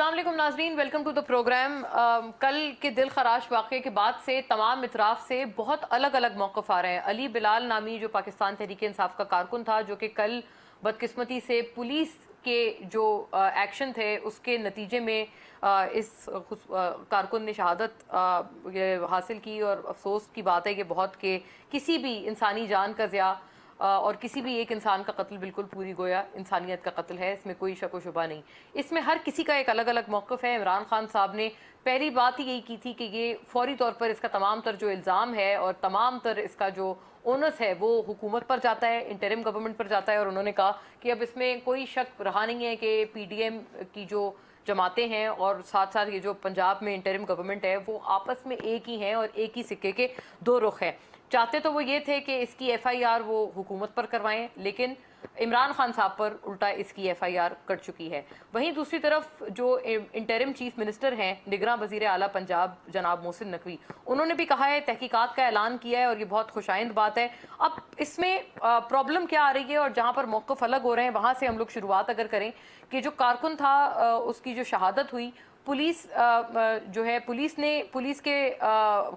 अस्सलाम वालेकुम नाजरीन, वेलकम टू द प्रोग्राम। कल के दिल खराश वाक़े के बाद से तमाम इतराफ़ से बहुत अलग अलग मौक़िफ़ आ रहे हैं। अली बिलाल नामी जो पाकिस्तान तहरीक इंसाफ का कारकुन था, जो कि कल बदकिस्मती से पुलिस के जो एक्शन थे उसके नतीजे में इस कारकुन ने शहादत हासिल की। और अफसोस की बात है कि बहुत के किसी भी इंसानी जान का ज़िया और किसी भी एक इंसान का कत्ल बिल्कुल पूरी गोया इंसानियत का कत्ल है, इसमें कोई शक व शुबा नहीं। इसमें हर किसी का एक अलग अलग मौक़िफ़ है। इमरान खान साहब ने पहली बात ही यही की थी कि ये फौरी तौर पर इसका तमाम तर जो इल्ज़ाम है और तमाम तर इसका जो ओनस है वो हुकूमत पर जाता है, इंटरिम गवर्नमेंट पर जाता है। और उन्होंने कहा कि अब इसमें कोई शक रहा नहीं है कि PDM की जो जमातें हैं और साथ साथ ये जो पंजाब में इंटरिम गवर्नमेंट है वो आपस में एक ही हैं और एक ही सिक्के के दो रुख हैं। चाहते तो वो ये थे कि इसकी FIR वो हुकूमत पर करवाएं, लेकिन इमरान खान साहब पर उल्टा इसकी FIR कट चुकी है। वहीं दूसरी तरफ जो इंटरिम चीफ मिनिस्टर हैं, निगरां वजीर आला पंजाब जनाब मोहसिन नकवी, उन्होंने भी कहा है, तहकीकात का ऐलान किया है और ये बहुत खुशाइंद बात है। अब इसमें प्रॉब्लम क्या आ रही है और जहाँ पर मौक़िफ़ अलग हो रहे हैं वहाँ से हम लोग शुरुआत अगर करें कि जो कारकुन था उसकी जो शहादत हुई, पुलिस जो है पुलिस के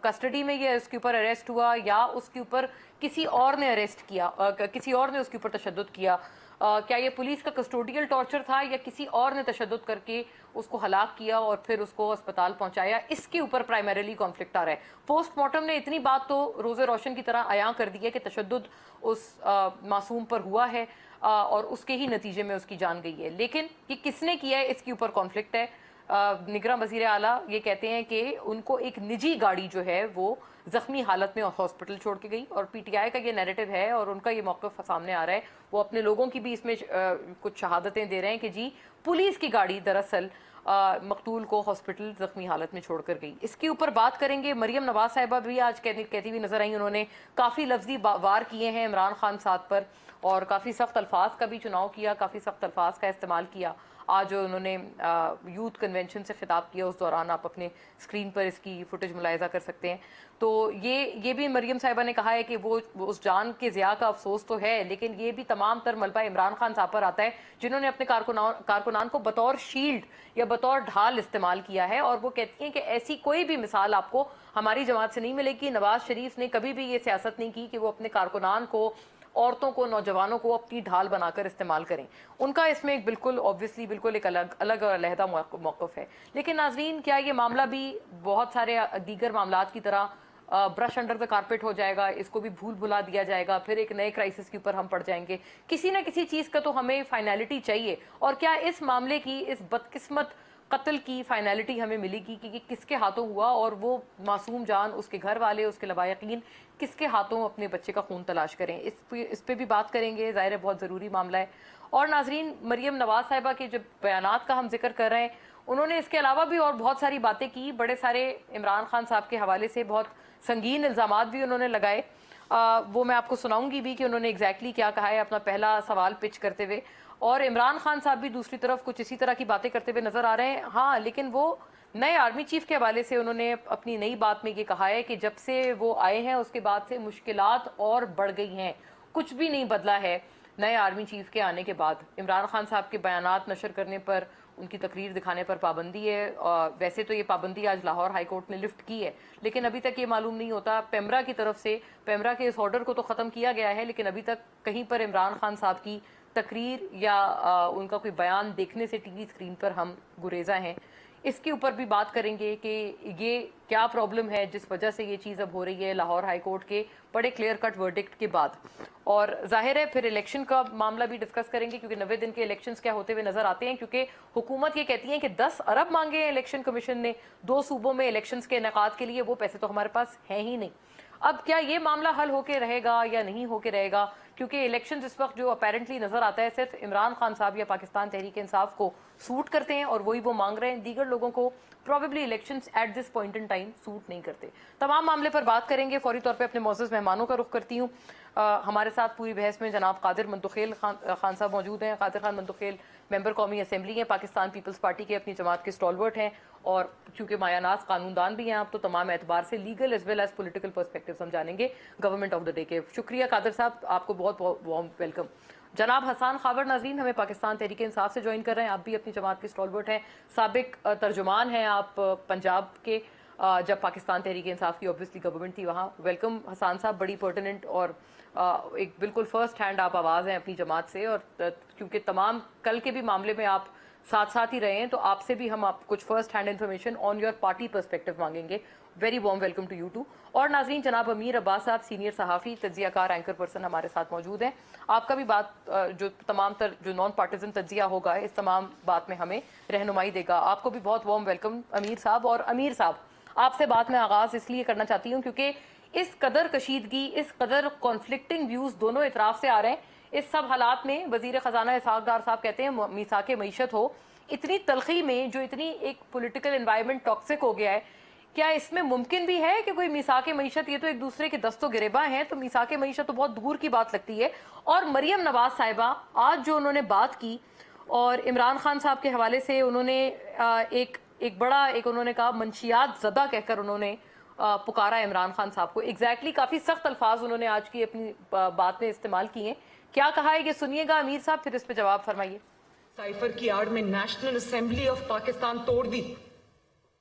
कस्टडी में ये उसके ऊपर अरेस्ट हुआ या उसके ऊपर किसी और ने अरेस्ट किया, किसी और ने उसके ऊपर तशद्दुद किया। क्या ये पुलिस का कस्टोडियल टॉर्चर था या किसी और ने तशद्दुद करके उसको हलाक किया और फिर उसको अस्पताल पहुंचाया, इसके ऊपर प्राइमरीली कॉन्फ्लिक्ट आ रहा है। पोस्टमार्टम ने इतनी बात तो रोज़े रोशन की तरह अयां कर दी है कि तशद्दुद उस मासूम पर हुआ है और उसके ही नतीजे में उसकी जान गई है। लेकिन ये किसने किया है, इसके ऊपर कॉन्फ्लिक्ट है। निगरां वजीर आला ये कहते हैं कि उनको एक निजी गाड़ी जो है वो जख्मी हालत में हॉस्पिटल छोड़ के गई और PTI का ये नैरेटिव है और उनका ये मौक़िफ़ सामने आ रहा है। वो अपने लोगों की भी इसमें कुछ शहादतें दे रहे हैं कि जी पुलिस की गाड़ी दरअसल मकतूल को हॉस्पिटल जख्मी हालत में छोड़कर गई। इसके ऊपर बात करेंगे। मरियम नवाज साहिबा भी आज कहती हुई नजर आई। उन्होंने काफ़ी लफ्जी वार किए हैं इमरान खान साहब पर और काफ़ी सख्त अल्फाज का भी चुनाव किया, काफ़ी सख्त अल्फाज का इस्तेमाल किया। आज उन्होंने यूथ कन्वेंशन से खिताब किया, उस दौरान आप अपने स्क्रीन पर इसकी फुटेज मुलाहिजा कर सकते हैं। तो ये भी मरियम साहिबा ने कहा है कि वो उस जान के ज़िया का अफसोस तो है, लेकिन ये भी तमाम तर मलबा इमरान खान साहब पर आता है जिन्होंने अपने कारकुनान को बतौर शील्ड या बतौर ढाल इस्तेमाल किया है। और वो कहती हैं कि ऐसी कोई भी मिसाल आपको हमारी जमात से नहीं मिलेगी। नवाज शरीफ ने कभी भी ये सियासत नहीं की कि वो अपने कारकुनान को, औरतों को, नौजवानों को अपनी ढाल बनाकर इस्तेमाल करें। उनका इसमें एक बिल्कुल ऑब्वियसली बिल्कुल एक अलग और अलहदा मौक़िफ़ है। लेकिन नाजरीन, क्या ये मामला भी बहुत सारे दीगर मामलात की तरह ब्रश अंडर द कारपेट हो जाएगा, इसको भी भूल भुला दिया जाएगा, फिर एक नए क्राइसिस के ऊपर हम पड़ जाएंगे? किसी न किसी चीज़ का तो हमें फाइनलिटी चाहिए। और क्या इस मामले की, इस बदकिस्मत कत्ल की फाइनलिटी हमें मिलेगी कि किसके हाथों हुआ और वो मासूम जान, उसके घर वाले, उसके लवायकीन किसके हाथों अपने बच्चे का खून तलाश करें? इस पे भी बात करेंगे। ज़ाहिर है बहुत ज़रूरी मामला है। और नाजरीन, मरियम नवाज साहिबा के जब बयानात का हम जिक्र कर रहे हैं, उन्होंने इसके अलावा भी और बहुत सारी बातें की। बड़े सारे इमरान खान साहब के हवाले से बहुत संगीन इल्ज़ामात भी उन्होंने लगाए। वो मैं आपको सुनाऊंगी भी कि उन्होंने एग्जैक्टली क्या कहा है अपना पहला सवाल पिच करते हुए। और इमरान खान साहब भी दूसरी तरफ कुछ इसी तरह की बातें करते हुए नजर आ रहे हैं। हाँ, लेकिन वो नए आर्मी चीफ के हवाले से उन्होंने अपनी नई बात में ये कहा है कि जब से वो आए हैं उसके बाद से मुश्किलात और बढ़ गई हैं, कुछ भी नहीं बदला है नए आर्मी चीफ के आने के बाद। इमरान खान साहब के बयानात नशर करने पर, उनकी तकरीर दिखाने पर पाबंदी है। वैसे तो ये पाबंदी आज लाहौर हाई कोर्ट ने लिफ्ट की है, लेकिन अभी तक ये मालूम नहीं होता पेमरा की तरफ से, पेमरा के इस ऑर्डर को तो ख़त्म किया गया है, लेकिन अभी तक कहीं पर इमरान खान साहब की तकरीर या उनका कोई बयान देखने से TV स्क्रीन पर हम गुरेजा हैं। इसके ऊपर भी बात करेंगे कि ये क्या प्रॉब्लम है जिस वजह से ये चीज़ अब हो रही है लाहौर हाई कोर्ट के बड़े क्लियर कट वर्डिक्ट के बाद। और जाहिर है फिर इलेक्शन का मामला भी डिस्कस करेंगे, क्योंकि 90 दिन के इलेक्शंस क्या होते हुए नजर आते हैं। क्योंकि हुकूमत ये कहती है कि 10 अरब मांगे हैं इलेक्शन कमीशन ने 2 सूबों में इलेक्शंस के इनेकाद के लिए, वो पैसे तो हमारे पास हैं ही नहीं। अब क्या ये मामला हल होके रहेगा या नहीं होके रहेगा? क्योंकि इलेक्शन इस वक्त जो अपेरेंटली नजर आता है सिर्फ इमरान खान साहब या पाकिस्तान तहरीक इंसाफ को सूट करते हैं और वही वो मांग रहे हैं। दीगर लोगों को probably elections at this point in time suit नहीं करते। तमाम मामले पर बात करेंगे। फौरी तौर पे अपने मौजूद मेहमानों का रुख करती हूँ। हमारे साथ पूरी बहस में जनाब कादिर मंतुखेल खान साहब मौजूद हैं। कादिर खान मंतुखेल मेंबर कौमी असेंबली हैं, पाकिस्तान पीपल्स पार्टी के, अपनी जमात के स्टॉलवर्ट हैं और चूंकि मायानाज कानूनदान भी हैं आप, तो तमाम एतबार से legal as well as political perspective हम जानेंगे गवर्नमेंट ऑफ द डे के। शुक्रिया कादिर साहब, आपको बहुत बहुत वार्म वेलकम। जनाब हसान खावर नाज़रीन हमें पाकिस्तान तहरीक इंसाफ से ज्वाइन कर रहे हैं। आप भी अपनी जमात के स्टॉलवर्ट हैं, साबिक तर्जुमान हैं आप पंजाब के, जब पाकिस्तान तहरीक इंसाफ की ऑब्वियसली गवर्नमेंट थी वहाँ। वेलकम हसान साहब, बड़ी पर्टिनेंट और एक बिल्कुल फर्स्ट हैंड आप आवाज़ हैं अपनी जमात से, और क्योंकि तमाम कल के भी मामले में आप साथ साथ ही रहे हैं, तो आपसे भी हम आप कुछ first hand information on your party perspective मांगेंगे। Very warm welcome to you too. और नाज़रीन, जनाब अमीर अब्बास साहब, सीनियर सहाफ़ी, तज्ज़ियाकार, एंकर पर्सन हमारे साथ मौजूद हैं। आपका भी बात जो तमाम जो नॉन पार्टिजन तज्ज़िया होगा, इस तमाम बात में हमें रहनुमाई देगा। आपको भी बहुत वार्म वेलकम अमीर साहब। और अमीर साहब, आपसे बात मैं आगाज़ इसलिए करना चाहती हूँ क्योंकि इस कदर कशीदगी, इस कदर कॉन्फ्लिक्टिंग व्यूज़ दोनों इतराफ़ से आ रहे हैं। इस सब हालात में वज़ीर ख़जाना इसहाक़ डार साहब कहते हैं मीसाक़े मईशत हो, इतनी तलखी में जो इतनी एक पॉलिटिकल एनवायरनमेंट टॉक्सिक हो गया है, क्या इसमें मुमकिन भी है कि कोई मीसाक़े मईशत, ये तो एक दूसरे के दस्तो गिरेबा हैं, तो मीसाक़े मईशत तो बहुत दूर की बात लगती है। और मरियम नवाज साहिबा आज जो उन्होंने बात की और इमरान खान साहब के हवाले से उन्होंने एक बड़ा उन्होंने कहा मंशियात ज़दा कहकर उन्होंने पुकारा इमरान खान साहब को। एग्जैक्टली काफ़ी सख्त अल्फाज उन्होंने आज की अपनी बात में इस्तेमाल किए हैं। क्या कहा है ये सुनिएगा अमीर साहब, फिर इस पर जवाब फरमाइए। साइफर की आड़ में नेशनल असेंबली ऑफ पाकिस्तान तोड़ दी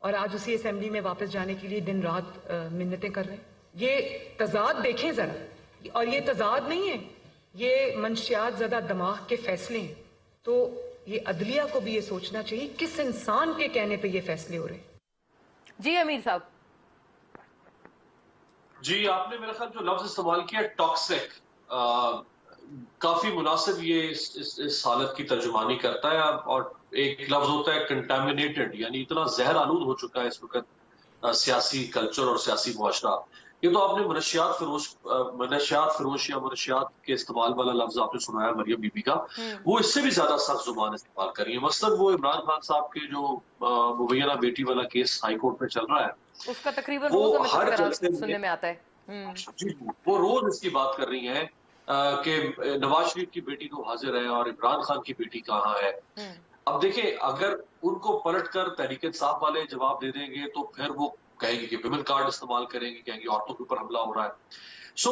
और आज उसी असेंबली में वापस जाने के लिए दिन रात मिन्नतें कर रहे हैं। ये तजाद देखें जरा, और ये तजाद नहीं है, ये मंशियात ज़दा दिमाग के फैसले हैं। तो ये अदलिया को भी ये सोचना चाहिए किस इंसान के कहने पे ये फैसले हो रहे हैं। जी अमीर साहब। जी, आपने मेरा ख्याल जो लफ्ज इस्तेमाल किया टॉक्सिक, काफी मुनासिब ये इस हालत की तर्जुमानी करता है। और एक लफ्ज होता है कंटामिनेटेड, यानी इतना जहर आलूद हो चुका है इस वक्त सियासी कल्चर और सियासी मुआशरा। ये तो आपने मनशियात फरोश या मनशियात के इस्तेमाल वाला लफ्ज आपने सुनाया मरियम बीबी का, वो इससे भी ज्यादा सख्त जुबान इस्तेमाल कर रही है। मसलन वो इमरान खान साहब के जो मुबैना बेटी वाला केस हाई कोर्ट में चल रहा है, उसका तकरीबन वो रोज हर हमें जलसे सुनने में आता है। जी, वो रोज इसकी बात कर रही हैं कि नवाज शरीफ की बेटी तो हाजिर है और इमरान खान की बेटी कहाँ है। अब देखिए, अगर उनको पलट कर तहरीक इंसाफ वाले जवाब दे देंगे तो फिर वो कहेंगे कि विमेन कार्ड इस्तेमाल करेंगे, कहेंगे औरतों के ऊपर हमला हो रहा है। सो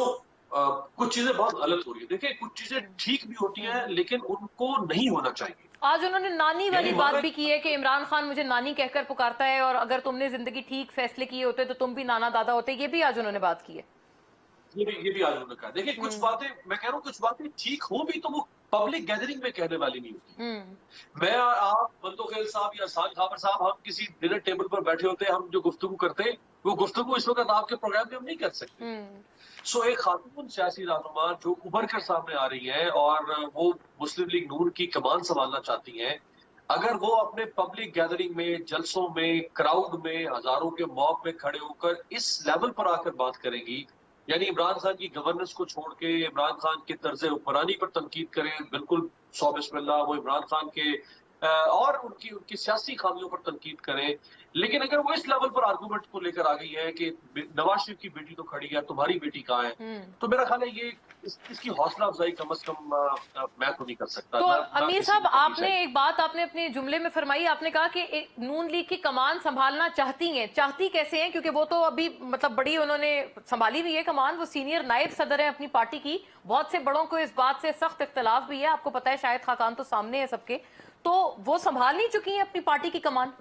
कुछ चीजें बहुत गलत हो रही है। देखिए, कुछ चीजें ठीक भी होती हैं लेकिन उनको नहीं होना चाहिए। आज उन्होंने नानी वाली बात भी की है कि इमरान खान मुझे नानी कहकर पुकारता है, और अगर तुमने जिंदगी ठीक फैसले किए होते तो तुम भी नाना दादा होते। ये भी आज उन्होंने बात की है। ये भी आज उन्होंने कहा। देखिए, कुछ बातें मैं कह रहा हूँ, कुछ बातें ठीक हो भी तो वो पब्लिक गैदरिंग में कहने वाली नहीं होती। मैं और आप, बंदोखेल साहब या हसान खावर साहब, हम किसी डिनर टेबल पर बैठे होते हैं, हम जो गुफ्तगू करते, वो गुफ्तगू इस वक्त आपके प्रोग्राम में हम नहीं कर सकते। सो एक खातून सियासी रहनुमा जो उभर कर सामने आ रही है और वो मुस्लिम लीग नून की कमान संभालना चाहती हैं, अगर वो अपने पब्लिक गैदरिंग में, जलसों में, क्राउड में, हजारों के मॉब में खड़े होकर इस लेवल पर आकर बात करेंगी, यानी इमरान खान की गवर्नेंस को छोड़ के इमरान खान के तर्ज हुक्मरानी पर तनकीद करें, बिल्कुल सौ बिस्मिल्लाह, वो इमरान खान के और उनकी सियासी खामियों पर तनकीद करें। लेकिन अगर वो इस लेवल पर आर्गूमेंट को लेकर आ गई है कि नवाज शरीफ की बेटी तो खड़ी है, तुम्हारी बेटी कहाँ है, तो मेरा ख्याल है ये इसकी हौसला अफजाई कम से कम मैं तो नहीं कर सकता। तो अमीर साहब, आपने एक बात आपने अपने जुमले में फरमाई, आपने कहा कि नून लीग की कमान संभालना चाहती हैं। चाहती कैसे हैं? क्योंकि वो तो अभी मतलब बड़ी उन्होंने संभाली हुई है कमान, वो सीनियर नायब सदर है अपनी पार्टी की। बहुत से बड़ों को इस बात से सख्त इख्तलाफ भी है, आपको पता है, शायद खाकान तो सामने है सबके। तो वो संभाल नहीं चुकी हैं अपनी पार्टी की कमान?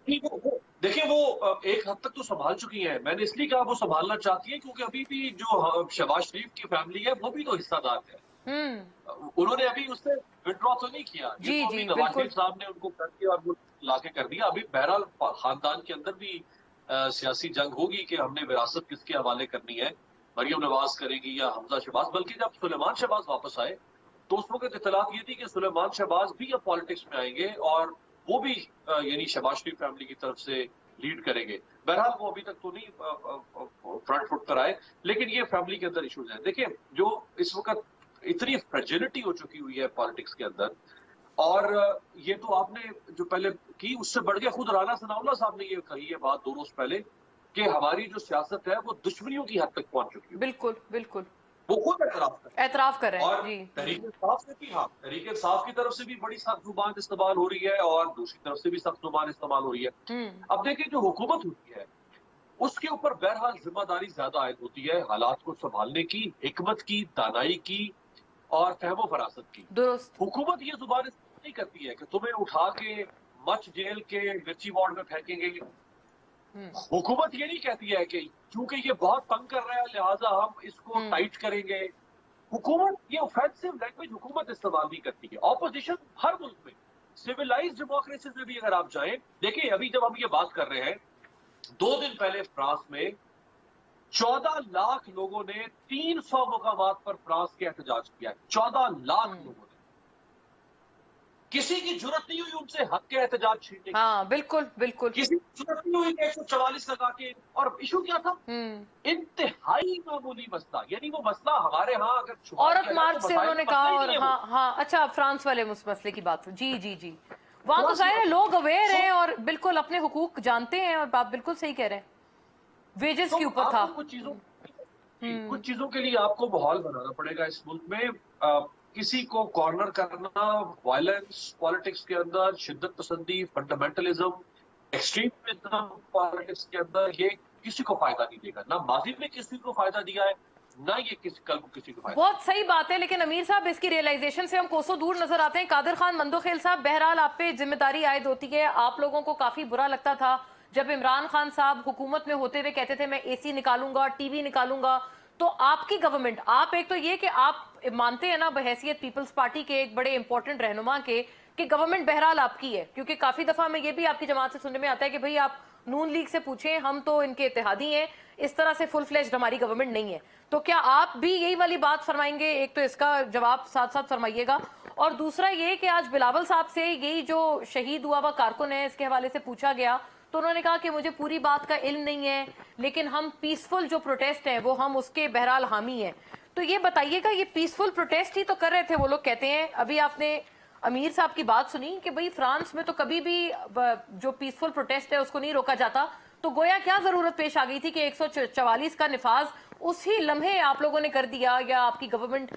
देखिए, वो एक हद तक तो संभाल चुकी हैं। मैंने इसलिए कहा वो संभालना चाहती है क्योंकि अभी भी जो शहबाज शरीफ की फैमिली है वो भी तो हिस्सादार है। उन्होंने अभी उससे विड्रॉ तो नहीं किया। ये तो अभी नवाज शरीफ साहब ने उनको कर दिया और वो लाके कर दिया। अभी बहरहाल खानदान के अंदर भी सियासी जंग होगी कि हमने विरासत किसके हवाले करनी है, मरियम नवाज करेगी या हमजा शहबाज। बल्कि जब सुलेमान शहबाज वापस आए तो उस वक्त इत्तलाक ये थी कि सुलेमान शहबाज भी अब पॉलिटिक्स में आएंगे और वो भी यानी शहबाज शरीफ फैमिली की तरफ से लीड करेंगे। बहरहाल वो अभी तक तो नहीं फ्रंट फुट पर आए, लेकिन ये फैमिली के अंदर इश्यूज हैं। देखिए, जो इस वक्त इतनी फ्रेजिलिटी हो चुकी हुई है पॉलिटिक्स के अंदर, और ये तो आपने जो पहले की उससे बढ़ के खुद राना सनाउल्लाह साहब ने ये कही है बात 2 रोज पहले कि हमारी जो सियासत है वो दुश्मनियों की हद तक पहुंच चुकी है। बिल्कुल बिल्कुल, वो खुद एतराफ कर रहे हैं। और तहरीक इंसाफ से भी, हाँ, तहरीक इंसाफ की तरफ से भी बड़ी सख्त जुबान इस्तेमाल हो रही है और दूसरी तरफ से भी सख्त जुबान इस्तेमाल हो रही है। अब देखिए, जो हुकूमत होती है उसके ऊपर बहरहाल जिम्मेदारी ज्यादा आयद होती है हालात को संभालने की, हिकमत की, दानाई की, اور فہم و فراست کی. दुरुस्त. हुकूमत ये जुबान इस्तेमाल नहीं करती है कि तुम्हें उठा के मच जेल के मिर्ची वार्ड में फेंकेंगे. हुकूमत ये नहीं कहती है कि क्योंकि ये बहुत तंग कर रहा है लिहाजा हम इसको टाइट करेंगे. हुकूमत ये ऑफेंसिव लैंग्वेज हुकूमत इस्तेमाल नहीं करती है. ऑपोजिशन हर मुल्क में, सिविलाइज्ड डेमोक्रेसी में भी अगर आप जाएं, देखिए अभी जब हम ये बात कर रहे हैं, 2 दिन पहले फ्रांस में 14 लाख लोगों ने 300 मुकामात पर फ्रांस के एहतजाज किया. 14 लाख लोगों ने. किसी की जरूरत नहीं हुई उनसे हक के एहतजाज छीनने की. हाँ, बिल्कुल बिल्कुल. किसी की जरूरत नहीं हुई कि 144 लगा के. और इशू क्या था? इंतहाई मामूली मसला. यानी वो मसला हमारे यहाँ अगर शुमार औरत किया जाए मार्च तो से मसाइल उन्होंने मसला कहा. ही और नहीं है हाँ वो. हाँ, अच्छा, फ्रांस वाले उस मसले की बात. जी जी जी. वहां तो फ्रांस जाहिर है वाले. लोग अवेयर हैं और बिल्कुल अपने हुकूक जानते हैं, और आप बिल्कुल सही कह रहे हैं. वेजेस तो के ऊपर था. आपको कुछ चीजों के लिए आपको माहौल बनाना पड़ेगा इस मुल्क में. किसी को कॉर्नर करना, वायलेंस पॉलिटिक्स के अंदर, शिद्दत पसंदी, फंडामेंटलिज्म, एक्सट्रीमिज्म पॉलिटिक्स के अंदर, ये किसी को फायदा नहीं देगा. ना माजी में किसी को फायदा दिया है, ना ये कल को किसी को फायदा. बहुत सही बात है, लेकिन अमीर साहब इसकी रियलाइजेशन से हम कोसों दूर नजर आते हैं. कादिर खान मंदोखेल साहब, बहरहाल आप पे जिम्मेदारी आयद होती है. आप लोगों को काफी बुरा लगता था जब इमरान खान साहब हुकूमत में होते हुए कहते थे मैं एसी निकालूंगा, टीवी निकालूंगा. तो आपकी गवर्नमेंट, आप एक तो ये कि आप मानते हैं ना बहैसियत पीपल्स पार्टी के एक बड़े इंपॉर्टेंट रहनुमा के, कि गवर्नमेंट बहरहाल आपकी है, क्योंकि काफी दफा में ये भी आपकी जमात से सुनने में आता है कि भाई आप नून लीग से पूछें, हम तो इनके इत्तेहादी हैं, इस तरह से फुल फ्लेज्ड हमारी गवर्नमेंट नहीं है. तो क्या आप भी यही वाली बात फरमाएंगे? एक तो इसका जवाब साथ साथ फरमाइएगा. और दूसरा ये कि आज बिलावल साहब से यही जो शहीद हुआ हुआ कारकुन है इसके हवाले से पूछा गया, तो उन्होंने कहा कि मुझे पूरी बात का इल्म नहीं है, लेकिन हम पीसफुल जो प्रोटेस्ट है वो हम उसके बहरहाल हामी हैं. तो ये बताइएगा, ये पीसफुल प्रोटेस्ट ही तो कर रहे थे वो लोग, कहते हैं. अभी आपने अमीर साहब की बात सुनी कि भाई फ्रांस में तो कभी भी जो पीसफुल प्रोटेस्ट है उसको नहीं रोका जाता. तो गोया क्या जरूरत पेश आ गई थी कि 144 का निफाज उसी लम्हे आप लोगों ने कर दिया, या आपकी गवर्नमेंट,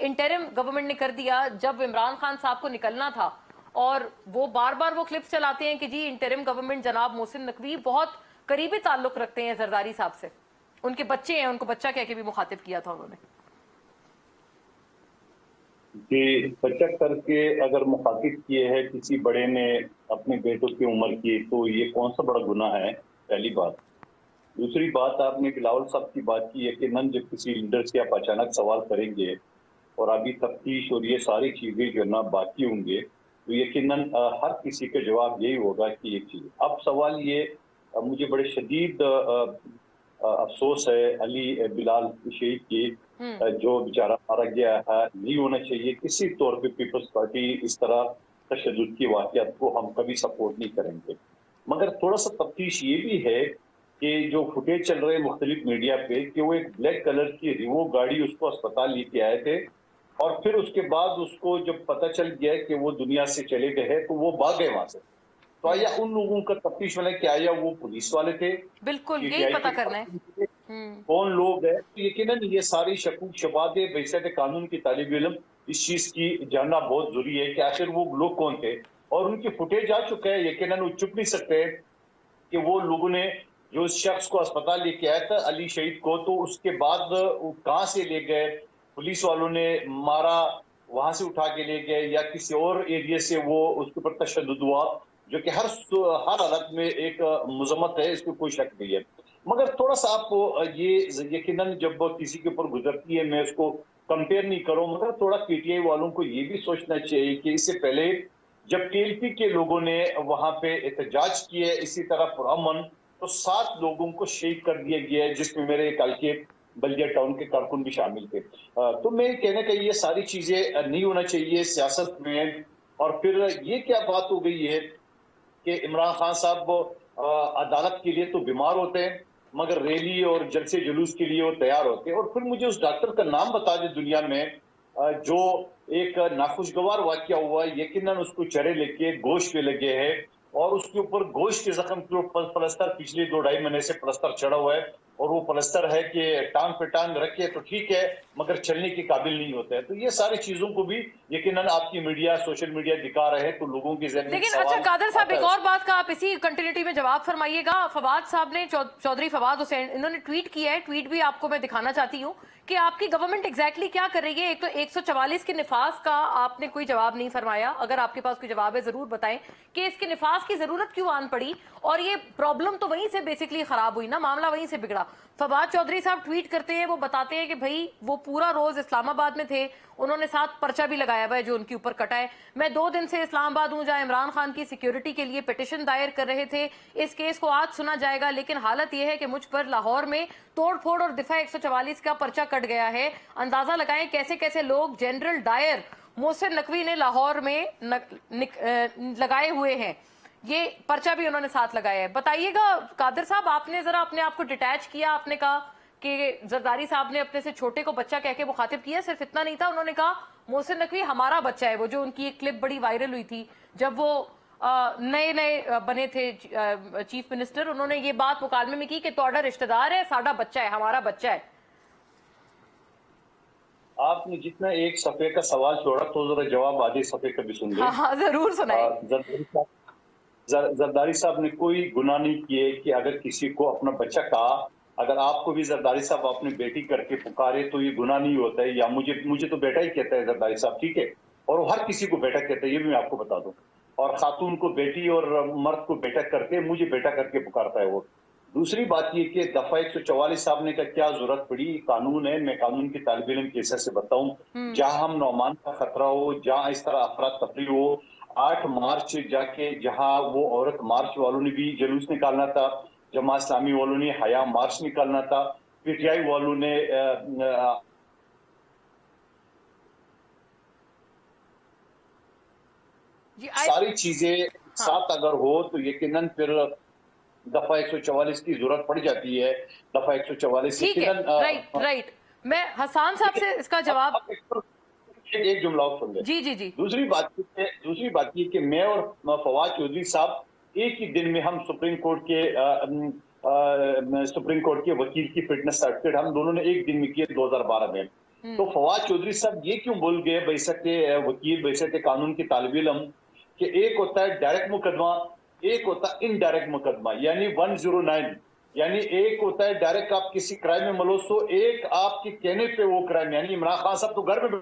इंटरिम गवर्नमेंट ने कर दिया, जब इमरान खान साहब को निकलना था. और वो बार बार वो क्लिप्स चलाते हैं कि जी इंटरिम गवर्नमेंट जनाब मोहसिन नकवी बहुत करीबी ताल्लुक रखते हैं जरदारी साहब से, उनके बच्चे हैं, उनको बच्चा कह के भी मुखातिब किया था उन्होंने. कि बच्चा करके अगर मुखातिब किए है किसी बड़े ने अपने बेटों की उम्र की, तो ये कौन सा बड़ा गुनाह है? पहली बात. दूसरी बात, आपने बिलावल साहब की बात की है कि नन जब किसी लीडर से आप अचानक सवाल करेंगे और अभी तफ्तीश और ये सारी चीजें जो ना बाकी होंगे, तो यकीनन हर किसी का जवाब यही होगा कि एक चीज. अब सवाल ये, मुझे बड़े शदीद अफसोस है अली बिलाल शहीद की, जो बेचारा मारा गया है. नहीं होना चाहिए किसी तौर पे. पीपल्स पार्टी इस तरह तशद्दुद की वाक़ियात को हम कभी सपोर्ट नहीं करेंगे. मगर थोड़ा सा तफ्तीश ये भी है कि जो फुटेज चल रहे हैं मुख्तलिफ मीडिया पे, कि वो एक ब्लैक कलर की रिवो गाड़ी उसको अस्पताल लेके आए थे, और फिर उसके बाद उसको जब पता चल गया कि वो दुनिया से चले गए हैं तो वो भाग गए वहां से. तो आया उन लोगों का तफ्तीश वाला कि आया वो पुलिस वाले थे, बिल्कुल यही पता करना है कौन लोग है. तो यकीनन ये सारी शकूक शबात बैसियत कानून की तालिब इल्म इस चीज की जानना बहुत जरूरी है कि आखिर वो लोग कौन थे. और उनकी फुटेज आ चुका है, यकीनन वो चुप नहीं सकते कि वो लोगों ने जो उस शख्स को अस्पताल लेके आया था अली शहीद को, तो उसके बाद कहाँ से ले गए, पुलिस वालों ने मारा, वहां से उठा के ले गए, या किसी और एरिया से वो उसके ऊपर तशद्दुद हुआ, जो कि हर हालत में एक मजम्मत है, इसमें कोई शक नहीं है. मगर थोड़ा सा आप ये यकीनन जब किसी के ऊपर गुजरती है, मैं उसको कंपेयर नहीं करूं, मगर थोड़ा पीटीआई वालों को ये भी सोचना चाहिए कि इससे पहले जब टीएलपी के लोगों ने वहां पे एहतजाज किए इसी तरह पुरअमन, तो 7 लोगों को शहीद कर दिया गया है, जिसमें मेरे कल के बल्दिया टाउन के कारकुन भी शामिल थे. तो मैं कहने का ये सारी चीजें नहीं होना चाहिए सियासत में. और फिर ये क्या बात हो गई है कि इमरान खान साहब अदालत के लिए तो बीमार होते हैं, मगर रैली और जलसे जुलूस के लिए वो तैयार होते हैं. और फिर मुझे उस डॉक्टर का नाम बता दे दुनिया में जो एक नाखुशगवार वाकया हुआ, यकीनन उसको चरे लेके गोश्त पे लगे हैं, और उसके ऊपर गोश्त के जख्म के ऊपर प्लस्तर पिछले 2-2.5 महीने से प्लस्तर चढ़ा हुआ है, और वो प्लस्तर है कि टांग पे टांग रखे तो ठीक है, मगर चलने के काबिल नहीं होता है. तो ये सारी चीजों को भी यकीनन आपकी मीडिया, सोशल मीडिया दिखा रहे हैं, तो लोगों की ज़हन में लेकिन सवाल अच्छा कादर साहब, आता एक है. और बात का आप इसी कंटिन्यूटी में जवाब फरमाइएगा. फवाद साहब ने, चौधरी फवाद हुसैन, इन्होंने ट्वीट किया है, ट्वीट भी आपको मैं दिखाना चाहती हूँ کہ آپ کی گورنمنٹ ایگزیکٹلی کیا کر رہی ہے. ایک تو 144 کے نفاذ کا آپ نے کوئی جواب نہیں فرمایا, اگر آپ کے پاس کوئی جواب ہے ضرور بتائیں کہ اس کے نفاذ کی ضرورت کیوں آن پڑی, اور یہ پرابلم تو وہیں سے بیسکلی خراب ہوئی نا, معاملہ وہیں سے بگڑا. فواد چودھری صاحب ٹویٹ کرتے ہیں, وہ بتاتے ہیں کہ بھائی وہ پورا روز اسلام آباد میں تھے, انہوں نے ساتھ پرچہ بھی لگایا ہوا ہے جو ان کے اوپر کٹا ہے. میں 2 دن سے اسلام آباد ہوں جہاں عمران خان کی سیکیورٹی کے لیے پٹیشن دائر کر رہے تھے. اس کیس کو آج سنا جائے گا, لیکن حالت یہ ہے کہ مجھ پر لاہور میں توڑ پھوڑ اور دفاع 144 کا پرچہ کٹ گیا ہے. اندازہ لگائیں کیسے کیسے لوگ جنرل ڈائر محسن نقوی نے لاہور میں لگائے ہوئے ہیں. یہ پرچہ بھی انہوں نے ساتھ لگایا ہے. بتائیے گا قادر صاحب, آپ نے ذرا اپنے آپ کو ڈیٹیچ کیا, آپ نے کہا کہ زرداری صاحب نے اپنے سے چھوٹے کو بچہ کہہ کے مخاطب کیا. صرف اتنا نہیں تھا, انہوں نے کہا محسن نقوی ہمارا بچہ ہے. وہ جو ان کی ایک کلپ بڑی وائرل ہوئی تھی جب وہ نئے بنے تھے چیف منسٹر, انہوں نے یہ بات مکالمے میں کی کہ توڑا رشتہ دار ہے, ساڈا بچہ ہے, ہمارا بچہ ہے. آپ نے جتنا ایک صفحے کا سوال چھوڑا تو ذرا جواب آدھے صفحے کا بھی سن لیں. ہاں ضرور سنائیں. زرداری صاحب نے کوئی گناہ نہیں کیے کہ اگر کسی کو اپنا بچہ کہا, اگر آپ کو بھی زرداری صاحب اپنی بیٹی کر کے پکارے تو یہ گناہ نہیں ہوتا ہے. یا مجھے تو بیٹا ہی کہتا ہے زرداری صاحب, ٹھیک ہے, اور وہ ہر کسی کو بیٹا کہتا ہے, یہ بھی میں آپ کو بتا دوں. اور خاتون کو بیٹی اور مرد کو بیٹا کر کے, مجھے بیٹا کر کے پکارتا ہے وہ. دوسری بات یہ کہ دفعہ 144 صاحب نے کیا ضرورت پڑی, قانون ہے. میں قانون کی طالب علم کی حیثیت سے بتاؤں, جہاں ہم نعمان کا خطرہ ہو, جہاں اس طرح افراد تفریح ہو, 8 مارچ جا کے جہاں وہ عورت مارچ والوں نے بھی جلوس نکالنا تھا, جماعت اسلامی والوں نے حیا مارچ نکالنا تھا, پی ٹی آئی والوں نے ساری چیزیں ساتھ اگر ہو تو یقیناً پھر دفعہ 144 کی ضرورت پڑ جاتی ہے. دفعہ 144 یقیناً رائٹ. میں حسان صاحب سے اس کا جواب ایک جملہ اور سن لیں. جی. دوسری بات یہ کہ میں اور فواد چودھری صاحب ایک ہی دن میں ہم سپریم کورٹ کے وکیل کی فٹنس سرٹیفکیٹ ہم دونوں نے ایک دن میں کیے 2012 میں. تو فواد چودھری صاحب یہ کیوں بول گئے بیسک وکیل, بیسک قانون کے طالب علم, کہ ایک ہوتا ہے ڈائریکٹ مقدمہ, ایک ہوتا ہے انڈائریکٹ مقدمہ, یعنی 109, یعنی ایک ہوتا ہے ڈائریکٹ آپ کسی کرائم میں ملوث ہو, ایک آپ کے کہنے پہ وہ کرائم. یعنی عمران خان صاحب تو گھر میں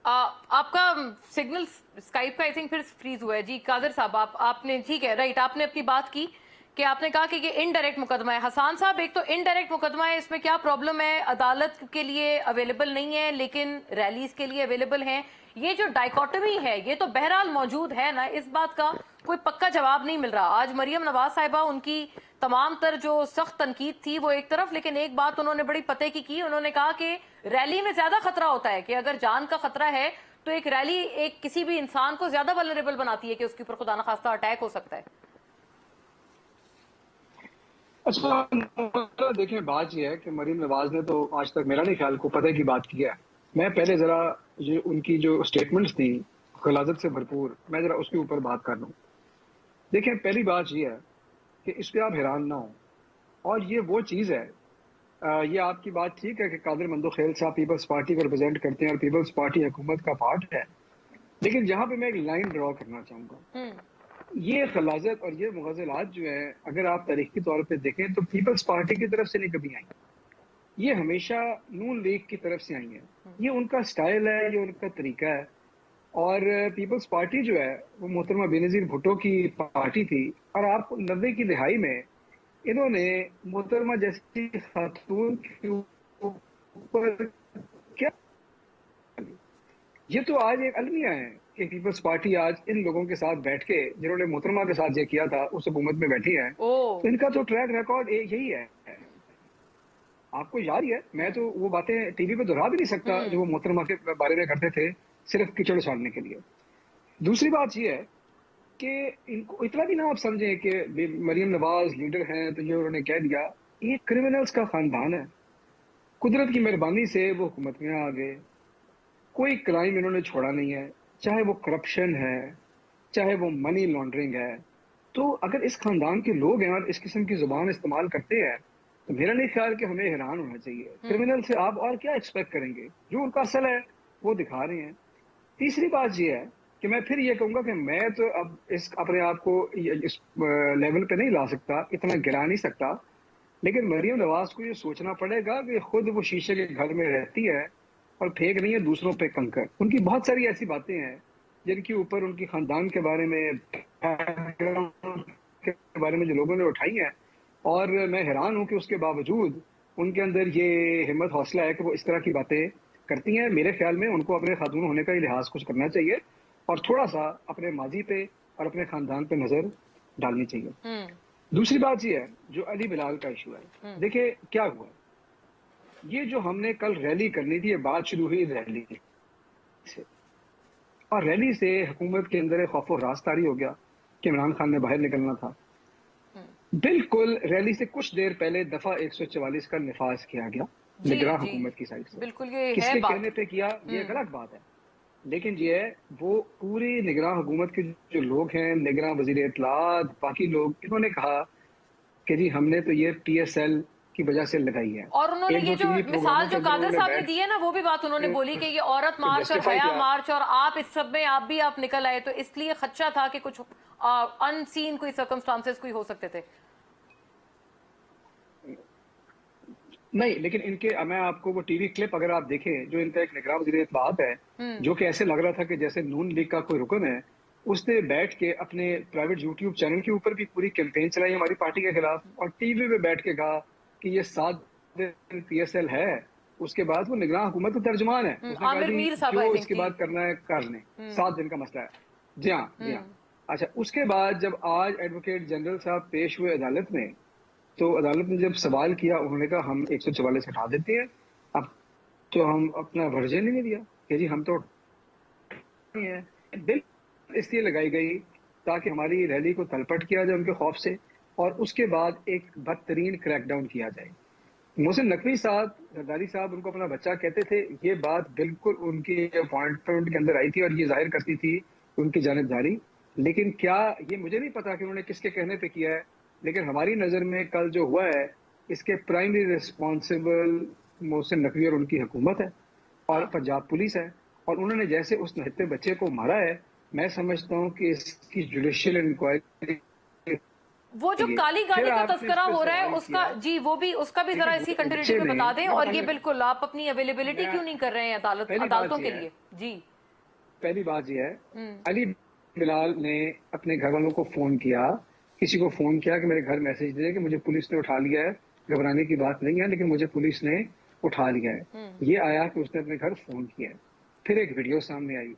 آپ کا سگنل اسکائپ کا آئی تھنک پھر فریز ہوا ہے. جی قادر صاحب, آپ نے ٹھیک ہے, رائٹ, آپ نے اپنی بات کی کہ آپ نے کہا کہ یہ انڈائریکٹ مقدمہ ہے. حسان صاحب, ایک تو انڈائریکٹ مقدمہ ہے, اس میں کیا پرابلم ہے؟ عدالت کے لیے اویلیبل نہیں ہے لیکن ریلیز کے لیے اویلیبل ہیں. یہ جو ڈائیکاٹمی ہے یہ تو بہرحال موجود ہے نا, اس بات کا کوئی پکا جواب نہیں مل رہا. آج مریم نواز صاحبہ, ان کی تمام تر جو سخت تنقید تھی وہ ایک طرف, لیکن ایک بات انہوں نے بڑی پتے کی, انہوں نے کہا کہ ریلی میں زیادہ خطرہ ہوتا ہے, کہ اگر جان کا خطرہ ہے تو ایک ریلی ایک کسی بھی انسان کو زیادہ ولنریبل بناتی ہے کہ اس کے اوپر خدا نخواستہ اٹیک ہو سکتا ہے. اچھا دیکھیں, بات یہ ہے کہ مریم نواز نے تو آج تک میرا نہیں خیال کو پتہ کی بات کیا ہے. میں پہلے ذرا ان کی جو سٹیٹمنٹس تھیں غلاظت سے بھرپور, میں ذرا اس کے اوپر بات کر لوں. دیکھیں, پہلی بات یہ ہے کہ اس پہ آپ حیران نہ ہوں, اور یہ وہ چیز ہے, یہ آپ کی بات ٹھیک ہے کہ قادر مندوخیل صاحب پیپلز پارٹی کو ریپرزینٹ کرتے ہیں اور پیپلز پارٹی حکومت کا پارٹ ہے, لیکن جہاں پہ میں ایک لائن ڈرا کرنا چاہوں گا, یہ غلاظت اور یہ مغازلات جو ہیں اگر آپ تاریخی طور پہ دیکھیں تو پیپلز پارٹی کی طرف سے نہیں کبھی آئی, یہ ہمیشہ نون لیگ کی طرف سے آئی ہیں. یہ ان کا سٹائل ہے, یہ ان کا طریقہ ہے. اور پیپلز پارٹی جو ہے وہ محترمہ بینظیر بھٹو کی پارٹی تھی, اور آپ 90 کی دہائی میں انہوں نے محترمہ جیسی خاتون کے اوپر کیا, یہ تو آج ایک المیہ ہے کہ پیپلز پارٹی آج ان لوگوں کے ساتھ بیٹھ کے, جنہوں نے محترمہ کے ساتھ یہ کیا تھا, اس حکومت میں بیٹھی ہیں. ان کا تو ٹریک ریکارڈ یہی ہے. آپ کو یاد ہی ہے, میں تو وہ باتیں ٹی وی پہ دہرا بھی نہیں سکتا جو وہ محترمہ کے بارے میں کرتے تھے صرف کچڑ چھاڑنے کے لیے. دوسری بات یہ ہے کہ ان کو اتنا بھی نہ آپ سمجھیں کہ مریم نواز لیڈر ہیں تو یہ انہوں نے کہہ دیا. یہ کرمنلز کا خاندان ہے, قدرت کی مہربانی سے وہ حکومت میں آ گئے, کوئی کرائم انہوں نے چھوڑا نہیں ہے, چاہے وہ کرپشن ہے, چاہے وہ منی لانڈرنگ ہے. تو اگر اس خاندان کے لوگ ہیں اور اس قسم کی زبان استعمال کرتے ہیں تو میرا نہیں خیال کہ ہمیں حیران ہونا چاہیے. کرمنل سے آپ اور کیا ایکسپیکٹ کریں گے؟ جو ان کا اصل ہے وہ دکھا رہے ہیں. تیسری بات یہ ہے کہ میں پھر یہ کہوں گا کہ میں تو اب اس اپنے آپ کو اس لیول پہ نہیں لا سکتا، اتنا گرا نہیں سکتا، لیکن مریم نواز کو یہ سوچنا پڑے گا کہ خود وہ شیشے کے گھر میں رہتی ہے اور پھینک رہی ہے دوسروں پہ کنکر. ان کی بہت ساری ایسی باتیں ہیں جن کے اوپر ان کی خاندان کے بارے میں جو لوگوں نے اٹھائی ہیں، اور میں حیران ہوں کہ اس کے باوجود ان کے اندر یہ ہمت حوصلہ ہے کہ وہ اس طرح کی باتیں کرتی ہیں. میرے خیال میں ان کو اپنے خاتون ہونے کا لحاظ کچھ کرنا چاہیے اور تھوڑا سا اپنے ماضی پہ اور اپنے خاندان پہ نظر ڈالنی چاہیے. دوسری بات یہ ہے جو علی بلال کا ایشو ہے، دیکھیں کیا ہوا، یہ جو ہم نے کل ریلی کرنی تھی، یہ بات شروع ہوئی ریلی سے، اور ریلی سے حکومت کے اندر خوف و ہراس طاری ہو گیا کہ عمران خان نے باہر نکلنا تھا. بالکل ریلی سے کچھ دیر پہلے دفعہ 144 کا نفاذ کیا گیا نگراں حکومت کی سائڈ سے. بالکل یہ کس ہے کے بات. کہنے پہ کیا، یہ غلط بات ہے، لیکن یہ ہے وہ پوری نگراں حکومت کے جو لوگ ہیں، نگراں وزیر اطلاعات، باقی لوگ، انہوں نے کہا کہ جی ہم نے تو یہ پی ایس ایل کی وجہ سے لگائی ہے. اور انہوں نے یہ جو مثال جو قادر صاحب نے دی ہے نا، وہ بھی بات انہوں نے بولی کہ یہ عورت مارچ اور حیا مارچ اور آپ اس سب میں آپ بھی نکل آئے، تو اس لیے خدشہ تھا کہ کچھ ان سین کوئی سرکمسٹانسز کوئی ہو سکتے تھے. نہیں، لیکن ان کے، میں آپ کو وہ ٹی وی کلپ اگر آپ دیکھیں جو ان کا ایک نگراں وزیر اطلاعات ہے جو کہ ایسے لگ رہا تھا کہ جیسے نون لیگ کا کوئی رکن ہے، اس نے بیٹھ کے اپنے پرائیویٹ یوٹیوب چینل کے اوپر بھی پوری کیمپین چلائی ہماری پارٹی کے خلاف، اور ٹی وی پہ بیٹھ کے کہا کہ یہ 7 دن پی ایس ایل ہے. اس کے بعد وہ نگراں حکومت کا ترجمان ہے، اس نے کہا عامر جی میر صاحب جو اس کے بعد کرنا ہے کر لیں، 7 دن کا مسئلہ ہے. جی ہاں جی ہاں. اچھا، اس کے بعد جب آج ایڈوکیٹ جنرل صاحب پیش ہوئے عدالت میں، تو عدالت نے جب سوال کیا، انہوں نے کہا ہم 144 ہٹا دیتے ہیں. اب تو ہم اپنا ورژن نہیں دیا کہ جی ہم تو نہیں ہیں. بل اس لیے لگائی گئی تاکہ ہماری ریلی کو تلپٹ کیا جائے ان کے خوف سے، اور اس کے بعد ایک بدترین کریک ڈاؤن کیا جائے. محسن نقوی صاحب، زرداری صاحب ان کو اپنا بچہ کہتے تھے، یہ بات بالکل ان کی اپوائنٹمنٹ کے اندر آئی تھی اور یہ ظاہر کرتی تھی ان کی جانبداری. لیکن کیا، یہ مجھے نہیں پتا کہ انہوں نے کس کے کہنے پہ کیا ہے، لیکن ہماری نظر میں کل جو ہوا ہے اس کے پرائمری ریسپانسبل محسن نقوی اور ان کی حکومت ہے اور پنجاب پولیس ہے. اور انہوں نے جیسے اس نہتے بچے کو مارا ہے، میں سمجھتا ہوں کہ اس کی جوڈیشل انکوائری، وہ جو کالی گاڑی کا تذکرہ ہو رہا ہے اس کا، جی وہ بھی، اس کا بھی ذرا اسی کنٹینیوٹی میں بتا دیں. اور یہ بالکل آپ اپنی اویلیبلٹی کیوں نہیں کر رہے ہیں عدالتوں کے لیے؟ جی پہلی بات یہ ہے، علی بلال نے اپنے گھر والوں کو فون کیا، کسی کو فون کیا کہ میرے گھر میسج دے کہ مجھے پولیس نے اٹھا لیا ہے، گھبرانے کی بات نہیں ہے لیکن مجھے پولیس نے اٹھا لیا ہے. یہ آیا کہ اس نے اپنے گھر فون کیا. پھر ایک ویڈیو سامنے آئی.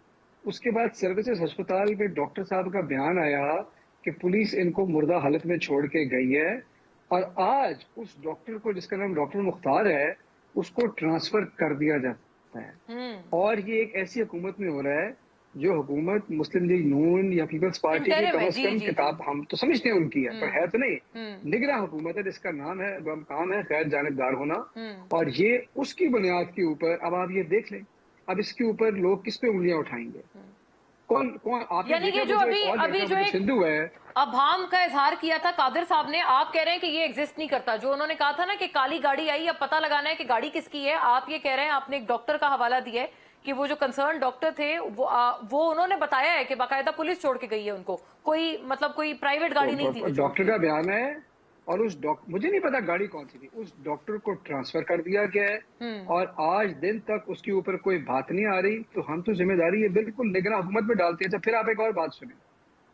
اس کے بعد سروسز ہسپتال کے ڈاکٹر صاحب کا بیان آیا کہ پولیس ان کو مردہ حالت میں چھوڑ کے گئی ہے، اور آج اس ڈاکٹر کو، جس کا نام ڈاکٹر مختار ہے، اس کو ٹرانسفر کر دیا جاتا ہے. اور یہ ایک ایسی حکومت میں ہو رہا ہے جو حکومت مسلم لیگ نون یا پیپلز پارٹی کی کم از کم کتاب ہم تو سمجھتے ہیں ان کی ہے، پر ہے تو نہیں. نگراں حکومت ہے جس کا نام ہے، کام ہے خیر جانبدار ہونا، اور یہ اس کی بنیاد کے اوپر اب آپ یہ دیکھ لیں اب اس کے اوپر لوگ کس پہ انگلیاں اٹھائیں گے. کون آپ یعنی کہ جو ابھی جو ایک سندھو ہے، ابہام کا اظہار کیا تھا قادر صاحب نے، آپ کہہ رہے ہیں کہ یہ ایگزسٹ نہیں کرتا. جو انہوں نے کہا تھا نا کہ کالی گاڑی آئی، اب پتہ لگانا ہے کہ گاڑی کس کی ہے. آپ یہ کہہ رہے ہیں، آپ نے ایک ڈاکٹر کا حوالہ دیا ہے کہ وہ جو کنسرن ڈاکٹر تھے وہ انہوں نے بتایا ہے کہ باقاعدہ پولیس چھوڑ کے گئی ہے ان کو، کوئی مطلب کوئی پرائیویٹ گاڑی نہیں تھی. ڈاکٹر کا بیان ہے، اور اس ڈاکٹر، مجھے نہیں پتا گاڑی کون سی تھی، اس ڈاکٹر کو ٹرانسفر کر دیا گیا ہے اور آج دن تک اس کے اوپر کوئی بات نہیں آ رہی. تو ہم تو ذمہ داری یہ بالکل نگراں حکومت میں ڈالتے ہیں. پھر آپ ایک اور بات سنیں،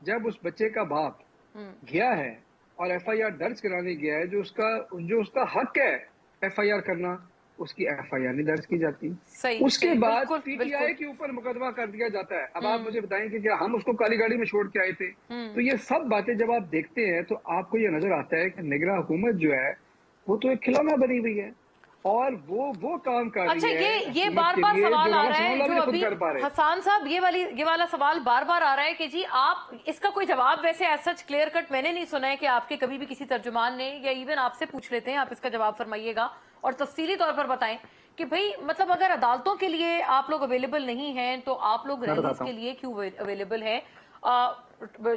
جب اس بچے کا باپ گیا ہے اور ایف آئی آر درج کرانے گیا ہے، جو اس کا حق ہے ایف آئی آر کرنا، اس کی ایف آئی آر نہیں درج کی جاتی. اس کے بعد پی ٹی آئی کے اوپر مقدمہ کر دیا جاتا ہے. اب آپ مجھے بتائیں کہ کیا ہم اس کو کالی گاڑی میں چھوڑ کے آئے تھے؟ تو یہ سب باتیں جب آپ دیکھتے ہیں تو آپ کو یہ نظر آتا ہے کہ نگراں حکومت جو ہے وہ تو ایک کھلونا بنی ہوئی ہے اور وہ کام کر رہی ہے. اچھا، یہ بار بار سوال آ رہا ہے جو ابھی حسان صاحب، یہ والا سوال بار بار آ رہا ہے کہ جی آپ اس کا کوئی جواب ویسے ایز سچ کلیئر کٹ میں نے نہیں سنا ہے کہ آپ کے کبھی بھی کسی ترجمان نے، یا ایون آپ سے پوچھ لیتے ہیں، آپ اس کا جواب فرمائیے گا اور تفصیلی طور پر بتائیں کہ بھئی مطلب اگر عدالتوں کے لیے آپ لوگ اویلیبل نہیں ہیں تو آپ لوگ ریلیز کے لیے کیوں اویلیبل ہیں؟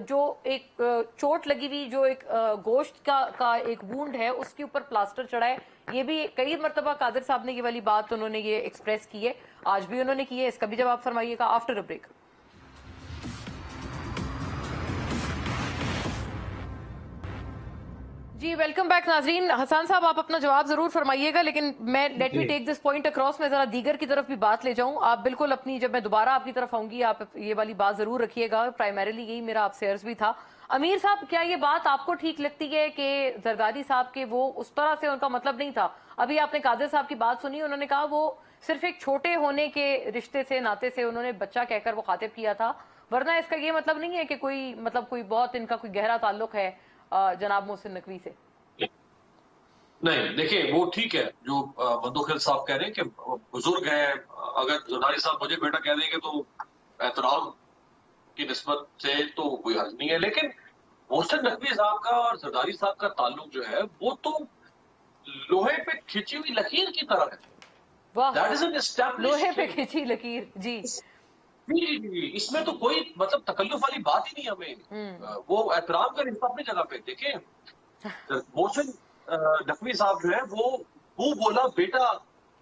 جو ایک چوٹ لگی ہوئی، جو ایک گوشت کا ایک وونڈ ہے، اس کے اوپر پلاسٹر چڑھا ہے. یہ بھی کئی مرتبہ قادر صاحب نے یہ والی بات انہوں نے یہ ایکسپریس کی ہے، آج بھی انہوں نے کی ہے. اس کا بھی جواب فرمائیے گا آفٹر اے بریک. जी वेलकम बैक नाजरीन। हसन साहब आप अपना जवाब जरूर फरमाइएगा, लेकिन मैं let me take this point across, मैं जरा दीगर की तरफ भी बात ले जाऊं। आप बिल्कुल अपनी, जब मैं दोबारा आपकी तरफ आऊंगी आप ये वाली बात जरूर रखिएगा, प्राइमरीली यही मेरा आपसे अर्ज भी था। अमीर साहब, क्या ये बात आपको ठीक लगती है कि जरदारी साहब के वो उस तरह से उनका मतलब नहीं था? अभी आपने कादिर साहब की बात सुनी, उन्होंने कहा वो सिर्फ एक छोटे होने के रिश्ते से, नाते से उन्होंने बच्चा कहकर वो खातिब किया था, वरना इसका ये मतलब नहीं है कि कोई कोई बहुत इनका कोई गहरा ताल्लुक है जनाब मोहसिन नकवी से। नहीं, देखिए वो ठीक है जो बंदूखिल साहब कह रहे हैं कि बुजुर्ग हैं, अगर जरदारी साहब मुझे बेटा कह देंगे तो एहतराम की निस्बत से तो कोई हर्ज नहीं है, लेकिन मोहसिन नकवी साहब का और जरदारी साहब का ताल्लुक जो है वो तो लोहे पे खिंची हुई लकीर की तरह है। वाह, दैट इज एन एस्टैब्लिश्ड लोहे पे खिंची लकीर। जी जी, इसमें तो कोई मतलब तकल्लुफ वाली बात ही नहीं हमें। वो एहतराम का रिश्ता अपनी जगह पे। देखिए मोहसिन नकवी साहब जो है वो बोला बेटा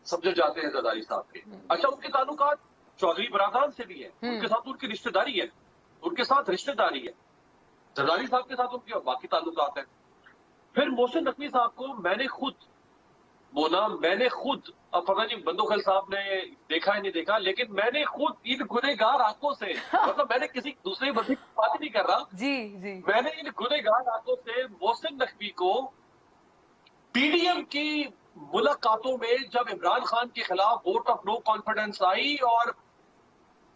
समझे जाते हैं जरदारी साहब के। अच्छा, उनके ताल्लुकात चौधरी बरादरान से भी है, उनके साथ उनकी रिश्तेदारी है, उनके साथ रिश्तेदारी है, जरदारी साहब के साथ उनके बाकी ताल्लुकात है। फिर मोहसिन नकवी साहब को मैंने खुद अब पता नहीं बंदूखिल साहब ने देखा है नहीं देखा, लेकिन मैंने खुद इन गुनहगार आंखों से मतलब मैंने किसी दूसरे बंदे की बात ही नहीं कर रहा, जी जी, मैंने इन गुनहगार आंखों से मोहसिन नकवी को पीडीएम की मुलाकातों में जब इमरान खान के खिलाफ वोट ऑफ नो कॉन्फिडेंस आई और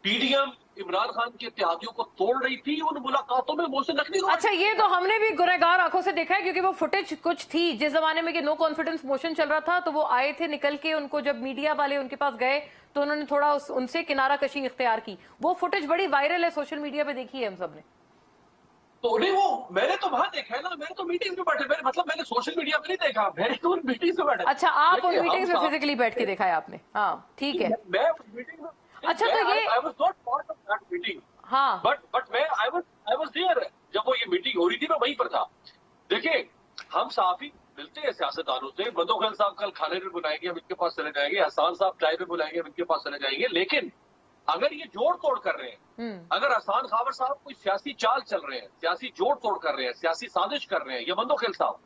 पीडीएम इमरान खान के इत्तेहादियों को तोड़ रही थी, उन मुलाकातों में मोहसिन नकवी को अच्छा ये तो हमने भी गुनहगार आंखों से देखा है, क्योंकि वो फुटेज कुछ थी जिस जमाने में कि नो कॉन्फिडेंस मोशन चल रहा था, तो वो आए थे निकल के, उनको जब मीडिया वाले उनके पास गए तो उन्होंने थोड़ा उनसे किनारा कशी इख्तियार की। वो फुटेज बड़ी वायरल है, सोशल मीडिया पे देखी है हम सब ने। तो नहीं, वो मैंने तो वहां देखा है ना, मैंने तो मीटिंग में बैठे, मैंने सोशल मीडिया पे नहीं देखा, मैंने तो मीटिंग में बैठा। अच्छा, आप उन मीटिंग्स में फिजिकली बैठ के देखा है आपने? हाँ ठीक है। मैं मीटिंग में, अच्छा तो ये I was not part of that meeting, हाँ बट मैं आई वाज देयर जब वो ये मीटिंग हो रही थी, मैं वहीं पर था। देखिए हम सहाफी मिलते हैं सियासतदानों से, बंदूखिल साहब कल खाने पे बुलाएंगे, हम इनके पास चले जाएंगे, हसान साहब चाय पे बुलाएंगे, हम इनके पास चले जाएंगे, लेकिन अगर ये जोड़ तोड़ कर रहे हैं, अगर हसान खावर साहब कोई सियासी चाल चल रहे हैं, सियासी जोड़ तोड़ कर रहे हैं, सियासी साजिश कर रहे हैं, या बंदूखिल साहब,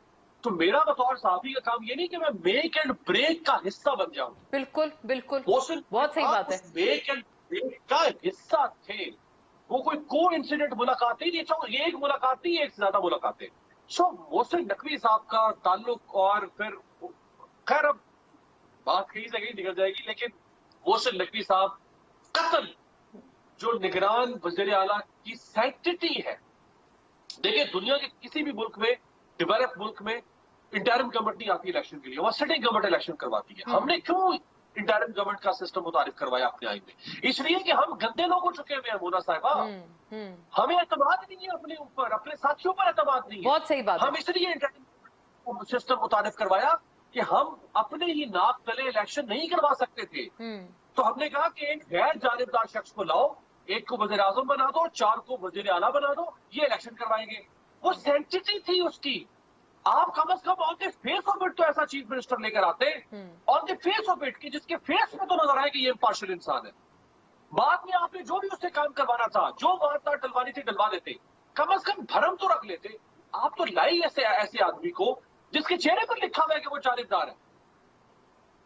तो मेरा बतौर सहाफी का काम ये नहीं कि मैं मेक एंड ब्रेक का हिस्सा बन जाऊं। बिल्कुल बिल्कुल, मोहसिन बहुत सही बात है। मेक एंड ब्रेक का हिस्सा थे, वो कोई को इंसिडेंट मुलाकात ही नहीं, ये एक मुलाकात नहीं, एक से ज्यादा मुलाकातें। सो मोहसिन नकवी साहब का ताल्लुक, और फिर खैर अब बात कहीं से कहीं निकल जाएगी, लेकिन मोहसिन नकवी साहब कत्ल जो निगरान वज़ीर आला की सैंक्टिटी है। देखिए दुनिया के किसी भी मुल्क में, डेवलप मुल्क में, इंटरिम गवर्नमेंट नहीं आती इलेक्शन के लिए, वहां सिटिंग गवर्नमेंट इलेक्शन करवाती है। हमने क्यों इंटरिम गवर्नमेंट का सिस्टम मुतारिफ करवाया अपने आइन में? इसलिए कि हम गंदे लोग हो चुके हैं मोना साहिबा, हमें एतमाद नहीं है अपने ऊपर, अपने साथियों पर एतमाद नहीं है। बहुत सही बात है। हम इसलिए इंटरिम सिस्टम मुतारिफ करवाया कि हम अपने ही नाक तले इलेक्शन नहीं करवा सकते थे, तो हमने कहा कि एक गैर जानिबदार शख्स को लाओ, एक को वज़ीर आज़म बना दो, 4 को वज़ीर आला बना दो, ये इलेक्शन करवाएंगे। वो सेंसिटिव थी उसकी। आप कम से come on the face of it तो ऐसा चीफ मिनिस्टर लेकर आते, on the face of it, कि जिसके फेस में तो नजर आए कि ये इम्पार्शियल इंसान है। बाद में आपने जो भी उससे काम करवाना था, जो वारदात डलवानी थी डलवा देते, कम से कम भरम तो रख लेते। आप तो लाई ऐसे आदमी को जिसके चेहरे पर लिखा हुआ है कि वो जानिबदार है।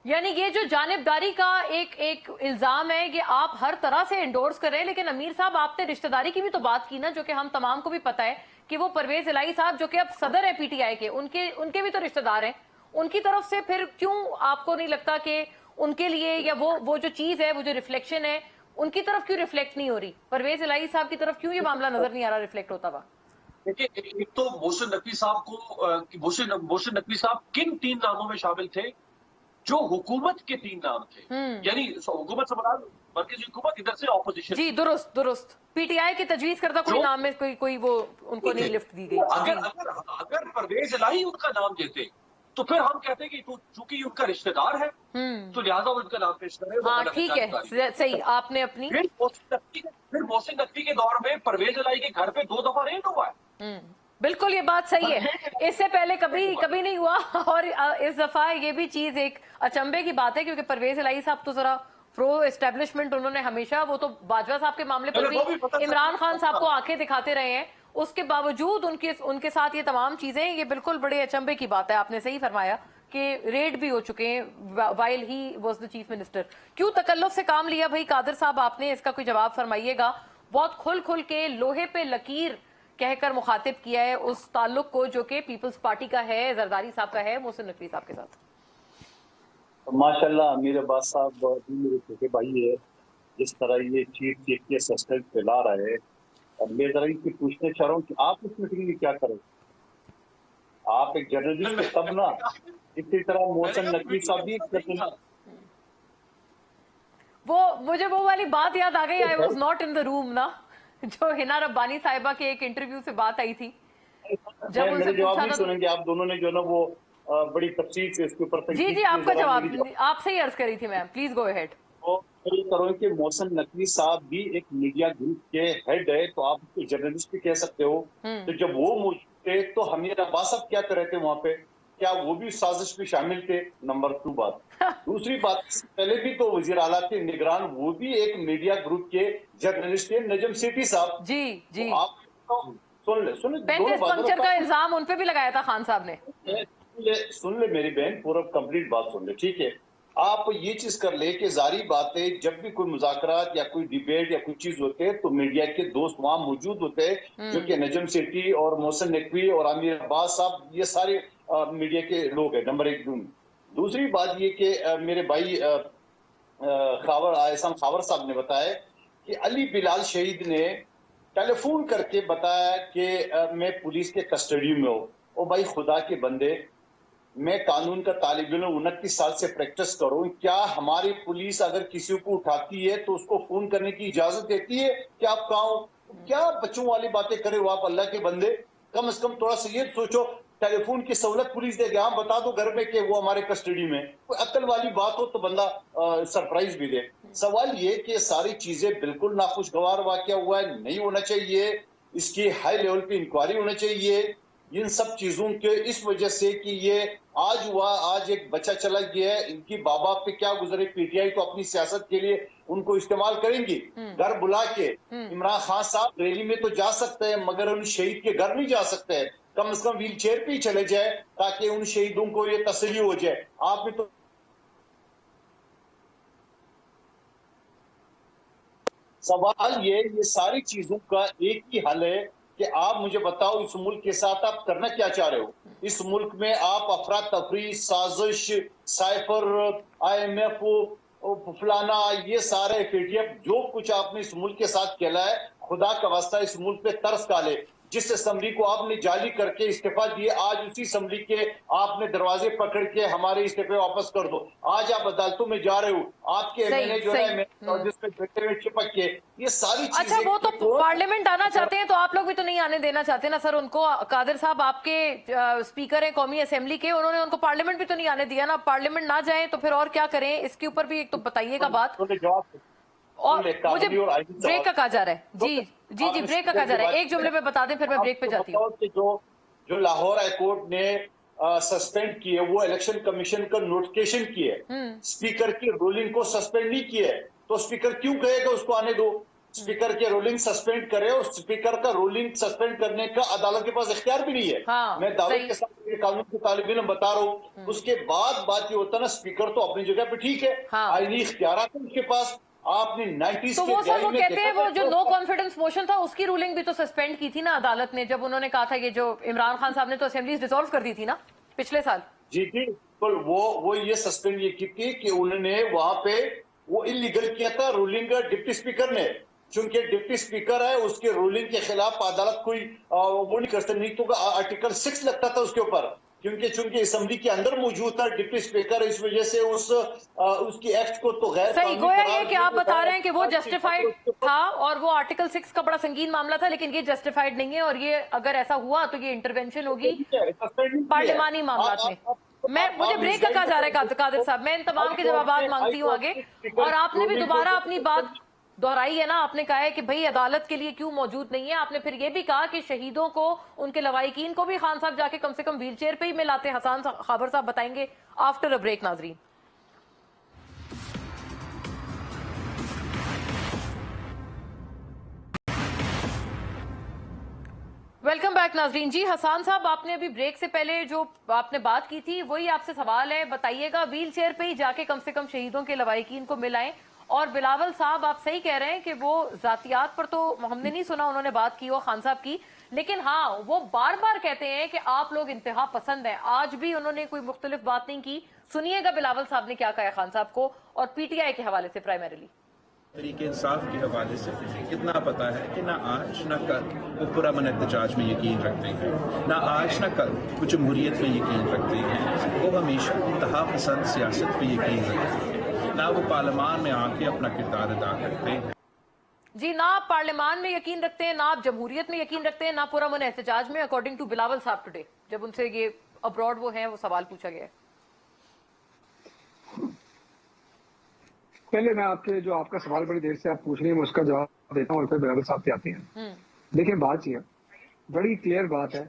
यानी ये जो जानिबदारी का एक इल्जाम है कि आप हर तरह से एंडोर्स कर रहे हैं, लेकिन अमीर साहब आपने रिश्तेदारी की भी तो बात की ना, जो कि हम तमाम को भी पता है कि वो परवेज इलाही साहब जो कि अब सदर है पीटीआई के, उनके भी तो रिश्तेदार हैं। उनकी तरफ से फिर क्यों आपको नहीं लगता कि उनके लिए, या वो जो चीज है, वो जो रिफ्लेक्शन है, उनकी तरफ क्यों रिफ्लेक्ट नहीं हो रही? परवेज इलाही साहब की तरफ क्यों ये मामला नजर नहीं आ रहा रिफ्लेक्ट होता हुआ? देखिए एक तो मोहसिन नकवी साहब को, मोहसिन नकवी साहब किन 3 नामों में शामिल थे? जो हुकूमत के 3 नाम थे, यानी हुकूमत से मुराद मरकजी हुकूमत, इधर से ऑपोजिशन। जी दुरुस्त, पीटीआई की तजवीज करता कोई नाम में कोई वो उनको नहीं लिफ्ट दी गई। अगर परवेज इलाही उनका नाम देते तो फिर हम कहते कि चूंकि उनका रिश्तेदार है तो लिहाजा उनका नाम पेश करें। हाँ ठीक है, सही आपने अपनी। फिर मोहसिन नकवी के दौर में परवेज इलाही के घर पे 2 दफा रेड हुआ है। बिल्कुल ये बात सही है, इससे पहले कभी नहीं हुआ, और इस दफा ये भी चीज एक अचंभे की बात है, क्योंकि परवेज इलाही साहब तो जरा प्रो एस्टेब्लिशमेंट, उन्होंने हमेशा, वो तो बाजवा साहब के मामले पर भी इमरान खान साहब को आंखें दिखाते रहे हैं, उसके बावजूद उनके साथ ये तमाम चीजें, ये बिल्कुल बड़े अचंभे की बात है। आपने सही फरमाया कि रेड भी हो चुके हैं while he was the chief minister. क्यों तकल्लुफ से काम लिया भाई कादिर साहब आपने, इसका कोई जवाब फरमाइएगा। बहुत खुल के लोहे पे लकीर कहकर मुखातिब किया है उस ताल्लुक को जो कि पीपल्स पार्टी का है, जरदारी साहब का है, मोहसिन नकवी साहब के साथ। माशाल्लाह अमीर अब्बास साहब मेरे छोटे भाई है, जिस तरह ये चीफ के सस्पेंस फैला रहा है, और मैं जरा इनसे पूछना चाह रहा हूँ कि आप इस मीटिंग में क्या करें? आप एक जर्नलिस्ट है तब ना, इसी तरह मोहसिन नकवी साहब भी वो मुझे वो वाली बात याद आ गई, I was not in the room ना, जो हिना रब्बानी साहिबा के एक इंटरव्यू से बात आई थी, जब उनसे मेरे जवाब पूछा नहीं था। सुनेंगे आप दोनों ने जो ना वो बड़ी तफसील से इसके ऊपर जी आपका जवाब आपसे ही अर्ज करी थी मैम, प्लीज गो अहेड। तो ये करो कि मोहसिन नकवी साहब भी एक मीडिया ग्रुप के हेड है, तो आप उसको जर्नलिस्ट भी कह सकते हो। तो जब वो मौजूद थे तो हमीर अब्बास साहब क्या कर रहे थे वहां पे? क्या वो भी साजिश में शामिल थे? नंबर 2 बात। दूसरी बात, पहले भी तो वजीर आला के निगरान वो भी एक मीडिया ग्रुप के जर्नलिस्ट थे, नजम सेठी साहब। जी जी, तो आप तो सुन ले 35 पंक्चर का इल्जाम उन पे भी लगाया था खान साहब ने। सुन ले मेरी बहन, पूरा कंप्लीट बात सुन ले, ठीक है? आप ये चीज कर ले कि जारी बात है, जब भी कोई मुज़ाकरात या कोई डिबेट या कोई चीज होते है तो मीडिया के दोस्त वहां मौजूद होते हैं, जो कि नजम सेठी और मोहसिन नकवी और आमिर अब्बास साहब, ये सारे मीडिया के लोग हैं। नंबर 1। दूसरी बात ये कि मेरे भाई एहसान खावर साहब ने बताया कि अली बिलाल शहीद ने टेलीफोन करके बताया कि मैं पुलिस के कस्टडी में हूँ। ओ भाई खुदा के बंदे, मैं कानून का तालिब इल्म 29 साल से प्रैक्टिस करूं, क्या हमारी पुलिस अगर किसी को उठाती है तो उसको फोन करने की इजाजत देती है कि आप कहाँ हो? क्या बच्चों वाली बातें करे हो आप अल्लाह के बंदे? कम से कम थोड़ा सा ये सोचो, टेलीफोन की सहूलत पुलिस देगी, हाँ बता दो घर में कि वो हमारे कस्टडी में। कोई अक्ल वाली बात हो तो बंदा सरप्राइज भी दे। सवाल ये कि सारी चीजें बिल्कुल नाखुशगवार वाकया हुआ है, नहीं होना चाहिए, इसकी हाई लेवल पे इंक्वायरी होना चाहिए इन सब चीजों के, इस वजह से कि ये आज हुआ, आज एक बच्चा चला गया है, इनकी बाबा पे क्या गुजरे। पीटीआई तो अपनी सियासत के लिए उनको इस्तेमाल करेंगी। घर बुला के इमरान खान साहब रैली में तो जा सकते हैं, मगर उन शहीद के घर नहीं जा सकते हैं। कम से कम व्हील चेयर पे ही चले जाए ताकि उन शहीदों को ये तसल्ली हो जाए। आपने तो सवाल ये सारी चीजों का एक ही हल है कि आप मुझे बताओ इस मुल्क के साथ आप करना क्या चाह रहे हो? इस मुल्क में आप अफरा तफरी, साजिश, साइफर, IMF, फलाना, ये सारे FATF, जो कुछ आपने इस मुल्क के साथ खेला है, खुदा का वास्ता इस मुल्क पे तरस डाले। जिस असेंबली को आपने जाली करके इस्तीफा दिए, आज उसी असेंबली के आपने दरवाजे पकड़ के हमारे इस्तीफे वापस कर दो। आज आप अदालतों में जा रहे हो, आपके MNA जो है जिसमें बैठे हुए चिपक के, ये सारी चीजें। अच्छा, वो तो पार्लियामेंट आना चाहते हैं, तो आप लोग भी तो नहीं आने देना चाहते ना सर उनको। कादिर साहब आपके स्पीकर हैं कौमी असेंबली के, उन्होंने उनको पार्लियामेंट भी तो नहीं आने दिया ना। पार्लियामेंट ना जाए तो फिर और क्या करें? इसके ऊपर भी एक तो बताइएगा बात। और मुझे ब्रेक का कहा जा रहा है। जी ब्रेक का कहा जा रहा है, एक जुमले में बता दें फिर मैं ब्रेक पे जाती हूँ। जो लाहौर हाईकोर्ट ने सस्पेंड किए, वो इलेक्शन कमीशन का नोटिफिकेशन किए, स्पीकर की रूलिंग को सस्पेंड नहीं किए, तो स्पीकर क्यों कहेगा उसको आने दो? स्पीकर की रूलिंग सस्पेंड करे, और स्पीकर का रूलिंग सस्पेंड करने का अदालत के पास इख्तियार भी नहीं है। हाँ, मैं दावे के साथ कानून की तालिब इल्म बता रहा हूँ। उसके बाद बात ये होता है ना, स्पीकर तो अपनी जगह पे ठीक है, आईनी इख्तियार है उसके पास। आपने 90s तो वो सर वो कहते हैं वो जो नो कॉन्फिडेंस मोशन था उसकी रूलिंग भी तो सस्पेंड की थी ना अदालत ने, जब उन्होंने कहा था ये जो इमरान खान साहब ने तो असेंबली डिसॉल्व कर दी थी ना पिछले साल। जी तो वो ये सस्पेंड ये की थी कि उन्होंने वहां पे वो इलीगल किया था रूलिंग डिप्टी स्पीकर ने, क्योंकि डिप्टी स्पीकर है, उसके रूलिंग के खिलाफ अदालत कोई वो नहीं कर सकती। नहीं तो आर्टिकल 6 लगता था उसके ऊपर, क्योंकि असेंबली के अंदर मौजूद था डिप्टी स्पीकर, इस वजह से उसकी एक्ट को तो गैर सही गोया ये कि आप बता रहे हैं कि वो जस्टिफाइड था और वो आर्टिकल 6 का बड़ा संगीन मामला था, लेकिन ये जस्टिफाइड नहीं है, और ये अगर ऐसा हुआ तो ये इंटरवेंशन होगी पार्लिमानी मामलात में। मुझे ब्रेक का कहा जा रहा है कादिर साहब, मैं इन तमाम के जवाब मांगती हूँ आगे। और आपने भी दोबारा अपनी बात दोहराई है ना, आपने कहा है कि भाई अदालत के लिए क्यों मौजूद नहीं है। आपने फिर ये भी कहा कि शहीदों को, उनके लवाहिकीन को भी खान साहब जाके कम से कम व्हील चेयर पे ही मिलाते। हसन खाबर साहब बताएंगे आफ्टर अ ब्रेक। नाजरीन, बैक नाजरीन। जी हसन साहब, आपने अभी ब्रेक से पहले जो आपने बात की थी वही आपसे सवाल है, बताइएगा व्हील चेयर पे ही जाके कम से कम शहीदों के लवाहिकीन को मिलाएं। और बिलावल साहब, आप सही कह रहे हैं कि वो जातियात पर तो हमने नहीं सुना उन्होंने बात की हो खान साहब की, लेकिन हाँ वो बार बार कहते हैं कि आप लोग इंतहा पसंद हैं। आज भी उन्होंने कोई मुख्तलिफ बात नहीं की। सुनिएगा बिलावल साहब ने क्या कहा खान साहब को, और पीटीआई के हवाले से प्राइमरीली। तरीके इंसाफ के हवाले से कितना पता है कि ना आज ना कल वो पुरअमन एहतजाज में यकीन रखते हैं, ना आज ना कल वो जमहूरियत में यकीन रखते हैं, वो हमेशा इंतहा पसंद सियासत पे यकीन रखते हैं, ना वो पार्लियामान में आके अपना किरदार अदा करते हैं। जी, ना आप पार्लियामान में यकीन रखते हैं, ना आप जमहूरियत में यकीन रखते हैं, ना पुरअमन एहतजाज में, अकॉर्डिंग टू बिलावल साहब टुडे, जब उनसे ये अब्रॉड वो हैं वो सवाल पूछा गया है। पहले मैं आपके जो आपका सवाल बड़ी देर से आप पूछ रही हैं मैं उसका जवाब देता हूँ और फिर बिलावल साहब पे आते हैं। देखिए बात ये बड़ी क्लियर बात है,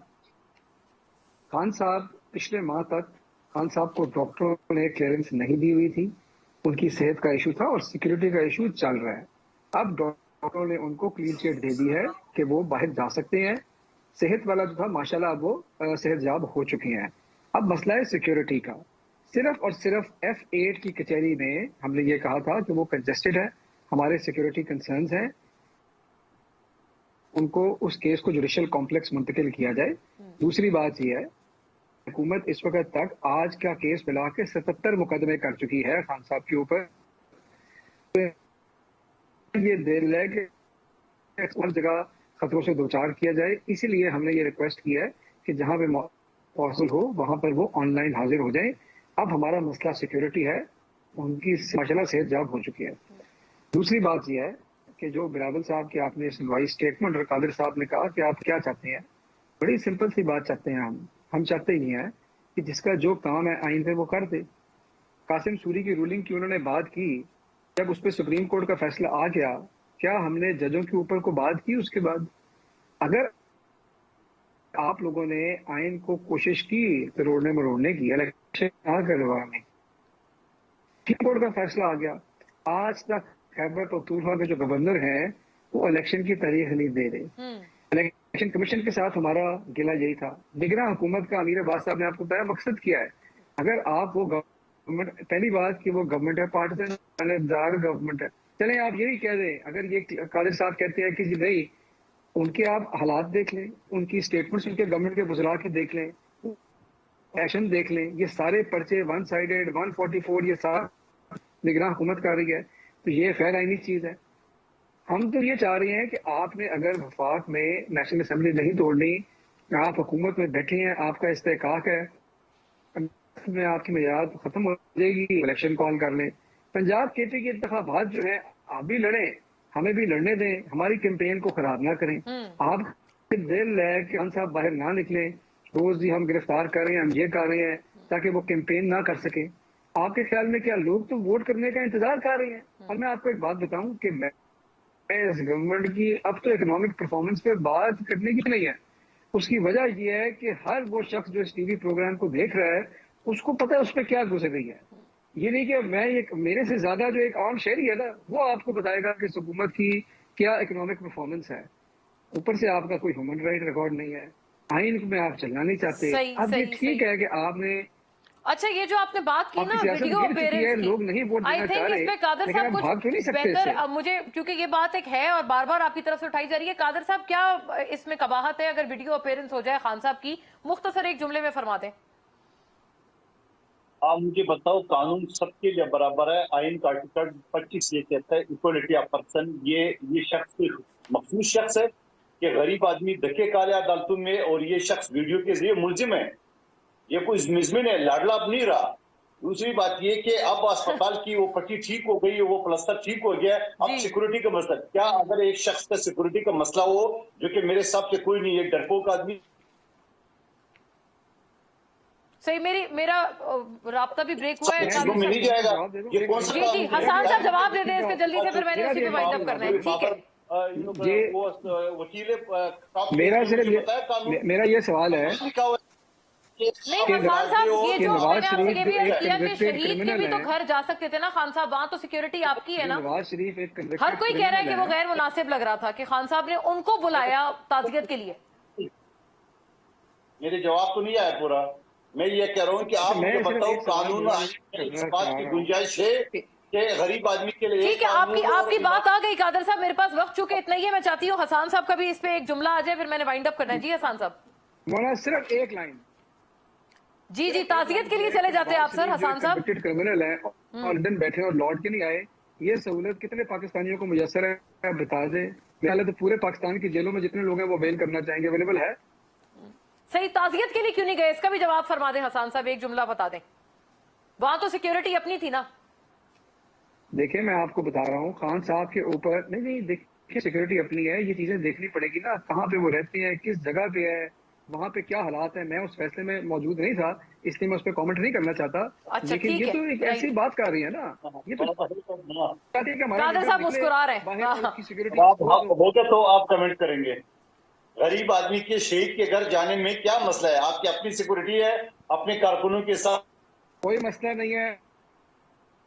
खान साहब पिछले माह तक खान साहब को डॉक्टरों ने क्लियरेंस नहीं दी हुई थी, उनकी सेहत का इशू था और सिक्योरिटी का इशू चल रहा है। अब डॉक्टरों ने उनको क्लीन चिट दे दी है कि वो बाहर जा सकते हैं। सेहत वाला जो था माशाल्लाह अब वो सेहतयाब हो चुके हैं। अब मसला है सिक्योरिटी का। सिर्फ और सिर्फ F8 की कचहरी में हमने ये कहा था कि वो कंजेस्टेड है, हमारे सिक्योरिटी कंसर्न्स हैं, उनको उस केस को जुडिशियल कॉम्प्लेक्स मुंतकिल किया जाए। दूसरी बात यह है, हुकूमत इस वक्त तक आज का केस मिला के 77 मुकदमे कर चुकी है खान साहब के ऊपर। ये देर है कि हर जगह खतरों से दो चार किया जाए, इसीलिए हमने ये रिक्वेस्ट की है कि जहां पे पॉसिबल हो वहां पर वो ऑनलाइन हाजिर हो जाए। अब हमारा मसला सिक्योरिटी है, उनकी माशाल्लाह सेहतयाब हो चुकी है। दूसरी बात यह है कि जो बिलावल साहब की आपने सुनवाई स्टेटमेंट और कादिर साहब ने कहा कि आप क्या चाहते हैं, बड़ी सिंपल सी बात चाहते हैं हम चाहते ही नहीं है कि जिसका जो काम है आइन पे वो कर दे। कासिम सूरी की रूलिंग की उन्होंने बात की, जब उस पर सुप्रीम कोर्ट का फैसला आ गया, क्या हमने जजों के ऊपर को बात की? उसके बाद अगर आप लोगों ने आइन को कोशिश की तोड़ने मरोड़ने की, इलेक्शन ना करवाने, सुप्रीम कोर्ट का फैसला आ गया। आज तक खैबर पख्तूनख्वा के जो गवर्नर हैं वो इलेक्शन की तारीख नहीं दे रहे। इलेक्शन कमीशन के साथ हमारा गिला यही था। निगरान हुकूमत का अमीर अब्बास साहब ने आपको बताया मकसद क्या है। अगर आप वो गवर्नमेंट, पहली बात कि वो गवर्नमेंट है पार्टीदार गवर्नमेंट है, चले आप यही कह दें, अगर ये कादिर साहब कहते हैं कि जी नहीं, उनके आप हालात देख लें, उनकी स्टेटमेंट्स उनके गवर्नमेंट के बुजुर्ग के देख लें, एक्शन देख लें, ये सारे पर्चे 1 साइडेड 144 ये सारा निगरान हुकूमत कर रही है, तो ये गैर आईनी चीज है। हम तो ये चाह रहे हैं कि आपने अगर वफाक में नेशनल असेंबली नहीं तोड़नी, आप हुकूमत में बैठे हैं, आपका इस्तेकाक है, में आपकी मियाद खत्म हो जाएगी, इलेक्शन कॉल कर लें। पंजाब केटी के इंतखाबात जो है आप भी लड़े, हमें भी लड़ने दें, हमारी कैंपेन को खराब ना करें। आप दिल है कि हम साहब बाहर ना निकले, रोज ही हम गिरफ्तार कर रहे हैं, हम ये कर रहे हैं ताकि वो कैंपेन ना कर सके। आपके ख्याल में क्या लोग तो वोट करने का इंतजार कर रहे हैं? और मैं आपको एक बात बताऊं कि मैं इस गवर्नमेंट की अब तो इकोनॉमिक परफॉर्मेंस पे बात करने की नहीं है। उसकी वजह यह है कि हर वो शख्स जो इस टीवी प्रोग्राम को देख रहा है उसको पता है उस पर क्या गुजर रही है। ये नहीं कि मैं ये मेरे से ज्यादा जो एक आम शहरी है ना वो आपको बताएगा कि इस हुकूमत की क्या इकोनॉमिक परफॉर्मेंस है। ऊपर से आपका कोई ह्यूमन राइट रिकॉर्ड नहीं है, आइन में आप चलना नहीं चाहते। अब ये ठीक है कि आपने अच्छा ये जो आपने बात की ना वीडियो अपीयरेंस की, लोग नहीं वोट देना चाह रहे, इसमें कादर साहब कुछ भाग क्यों नहीं सकते बेहतर, अब मुझे क्योंकि ये बात एक है और बार बार आपकी तरफ से उठाई जा रही है, कादर साहब क्या इसमें कबाहत है अगर वीडियो अपीयरेंस हो जाए खान साहब की? मुख्तसर एक जुमले में फरमा दें। आप मुझे बताओ, कानून सबके लिए बराबर है। आइन का आर्टिकल 25 ये कहता है इक्वलिटी ऑफ पर्सन। ये शख्स मखसूस शख्स है कि गरीब आदमी धक्के खा रहा अदालतों में, और ये शख्स वीडियो के जरिए मुलजिम है, ये कोई मिजमिन है, लाडला अब नहीं रहा। दूसरी बात ये कि अब अस्पताल की वो पट्टी ठीक हो गई, वो प्लास्टर ठीक हो गया, अब सिक्योरिटी का मसला। क्या अगर एक शख्स का सिक्योरिटी का मसला हो, जो कि मेरे हिसाब से कोई नहीं है, डरपोक आदमी। सही, मेरा राब्ता भी ब्रेक हुआ है। नहीं जाएगा ये कौन सा? जी हसन साहब जवाब दे दें इसके जल्दी से, फिर मैंने उसी पे वाइंड अप करना है। ठीक है, मेरा ये सवाल है नहीं हसन साहब, ये जो मैंने आपसे ये भी अर्ज किया कि शहीद के भी तो घर जा सकते थे ना खान साहब, वहाँ तो सिक्योरिटी आपकी है ना। नवाज शरीफ एक हर कोई कह रहा है कि वो गैर मुनासिब लग रहा था कि खान साहब ने उनको बुलाया ताज़ियत के लिए। मेरे जवाब तो नहीं आया पूरा। मैं ये कह रहा हूँ कि आप मैं मुझे सिर्फ बताओ एक सवाल कानून जवाब आने में इस करना बात चाह की रहा हूँ। गुंजाइश है कि गरीब आदमी के लिए ठीक है, कानून हो और आपकी इमाम- बात आ गई कादर साहब, मेरे पास वक्त चुके इतना ही है। मैं चाहती हूँ हसान साहब का भी इस पे एक जुमला आ जाए, फिर मैंने वाइंड अप करना है। जी हसान साहब। मौलाना सिर्फ एक लाइन, जी जी, ताज़ियत के लिए चले जाते हैं आप सर। हसान साहब। कन्विक्टेड क्रिमिनल है और लंदन बैठे और लौट के नहीं आए, ये सहूलत कितने पाकिस्तानियों को मुयसर है, आप बता दें। मेरा तो पूरे पाकिस्तान की जेलों में जितने लोग हैं वो बेल करना चाहेंगे, अवेलेबल है। सही, ताज़ियत के लिए क्यों नहीं गए, इसका भी जवाब फरमा दें हसान साहब, एक जुमला बता दें। वहां तो सिक्योरिटी अपनी थी ना। देखिए मैं आपको बता रहा हूँ, खान साहब के ऊपर नहीं देखिए, सिक्योरिटी अपनी है, ये चीजें देखनी पड़ेगी ना, कहाँ पे वो रहते हैं, किस जगह पे है, वहाँ पे क्या हालात है। मैं उस फैसले में मौजूद नहीं था, इसलिए मैं उस पर कमेंट नहीं करना चाहता। अच्छा, लेकिन ठीक ये है, तो एक ऐसी राइट। बात कर रही है ना, ये तो चाहती है कि हमारे कादर लीडर साहब निकले मुस्कुरा रहे हैं। बाहर हाँ, और हाँ। उसकी सिक्योरिटी होगा तो आप कमेंट करेंगे। गरीब आदमी के शहीद के घर जाने में क्या मसला है? आपकी अपनी सिक्योरिटी है, अपने कारकुनों के साथ कोई मसला नहीं है।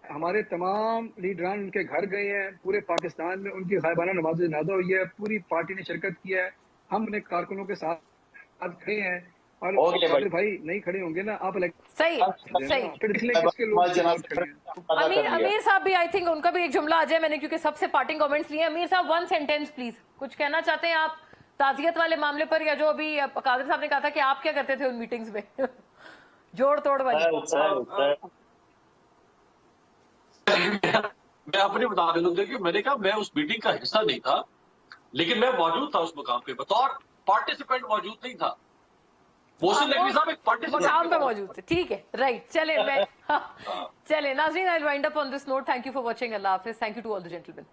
हमारे तमाम लीडरान उनके घर गए हैं, पूरे पाकिस्तान में उनकी गायबाना नमाज जनाजा हुई है, पूरी पार्टी ने शिरकत किया है, हम अपने कारकुनों के साथ खड़े हैं। और ओके भाई। भाई नहीं खड़े होंगे ना आप सही सही। फिर इसलिए किसके लोग जनाजा खड़े हैं? अदा कर लिया। अमीर साहब भी, आई थिंक उनका भी एक जुमला आ जाए, मैंने क्योंकि सबसे पार्टिंग कमेंट्स लिए। अमीर साहब, वन सेंटेंस प्लीज, कुछ कहना चाहते हैं आप ताजियत वाले मामले पर, या जो अभी कादर साहब ने कहा था कि आप क्या करते थे उन मीटिंग्स में जोड़ तोड़ वाली। मैं अपनी बता दूं, देखिए मैंने कहा मैं उस मीटिंग का हिस्सा नहीं था, लेकिन मैं मौजूद था उस मुकाम पे, बतौर पार्टिसिपेंट मौजूद नहीं था। मोहसिन नकवी साहब एक पार्टिसिपेंट मुकाम पे मौजूद थे, ठीक है, राइट। चले मैं चले नाज़रीन, I will wind up on this note. Thank you for watching. अल्लाह हाफिज। Thank you to all the gentleman.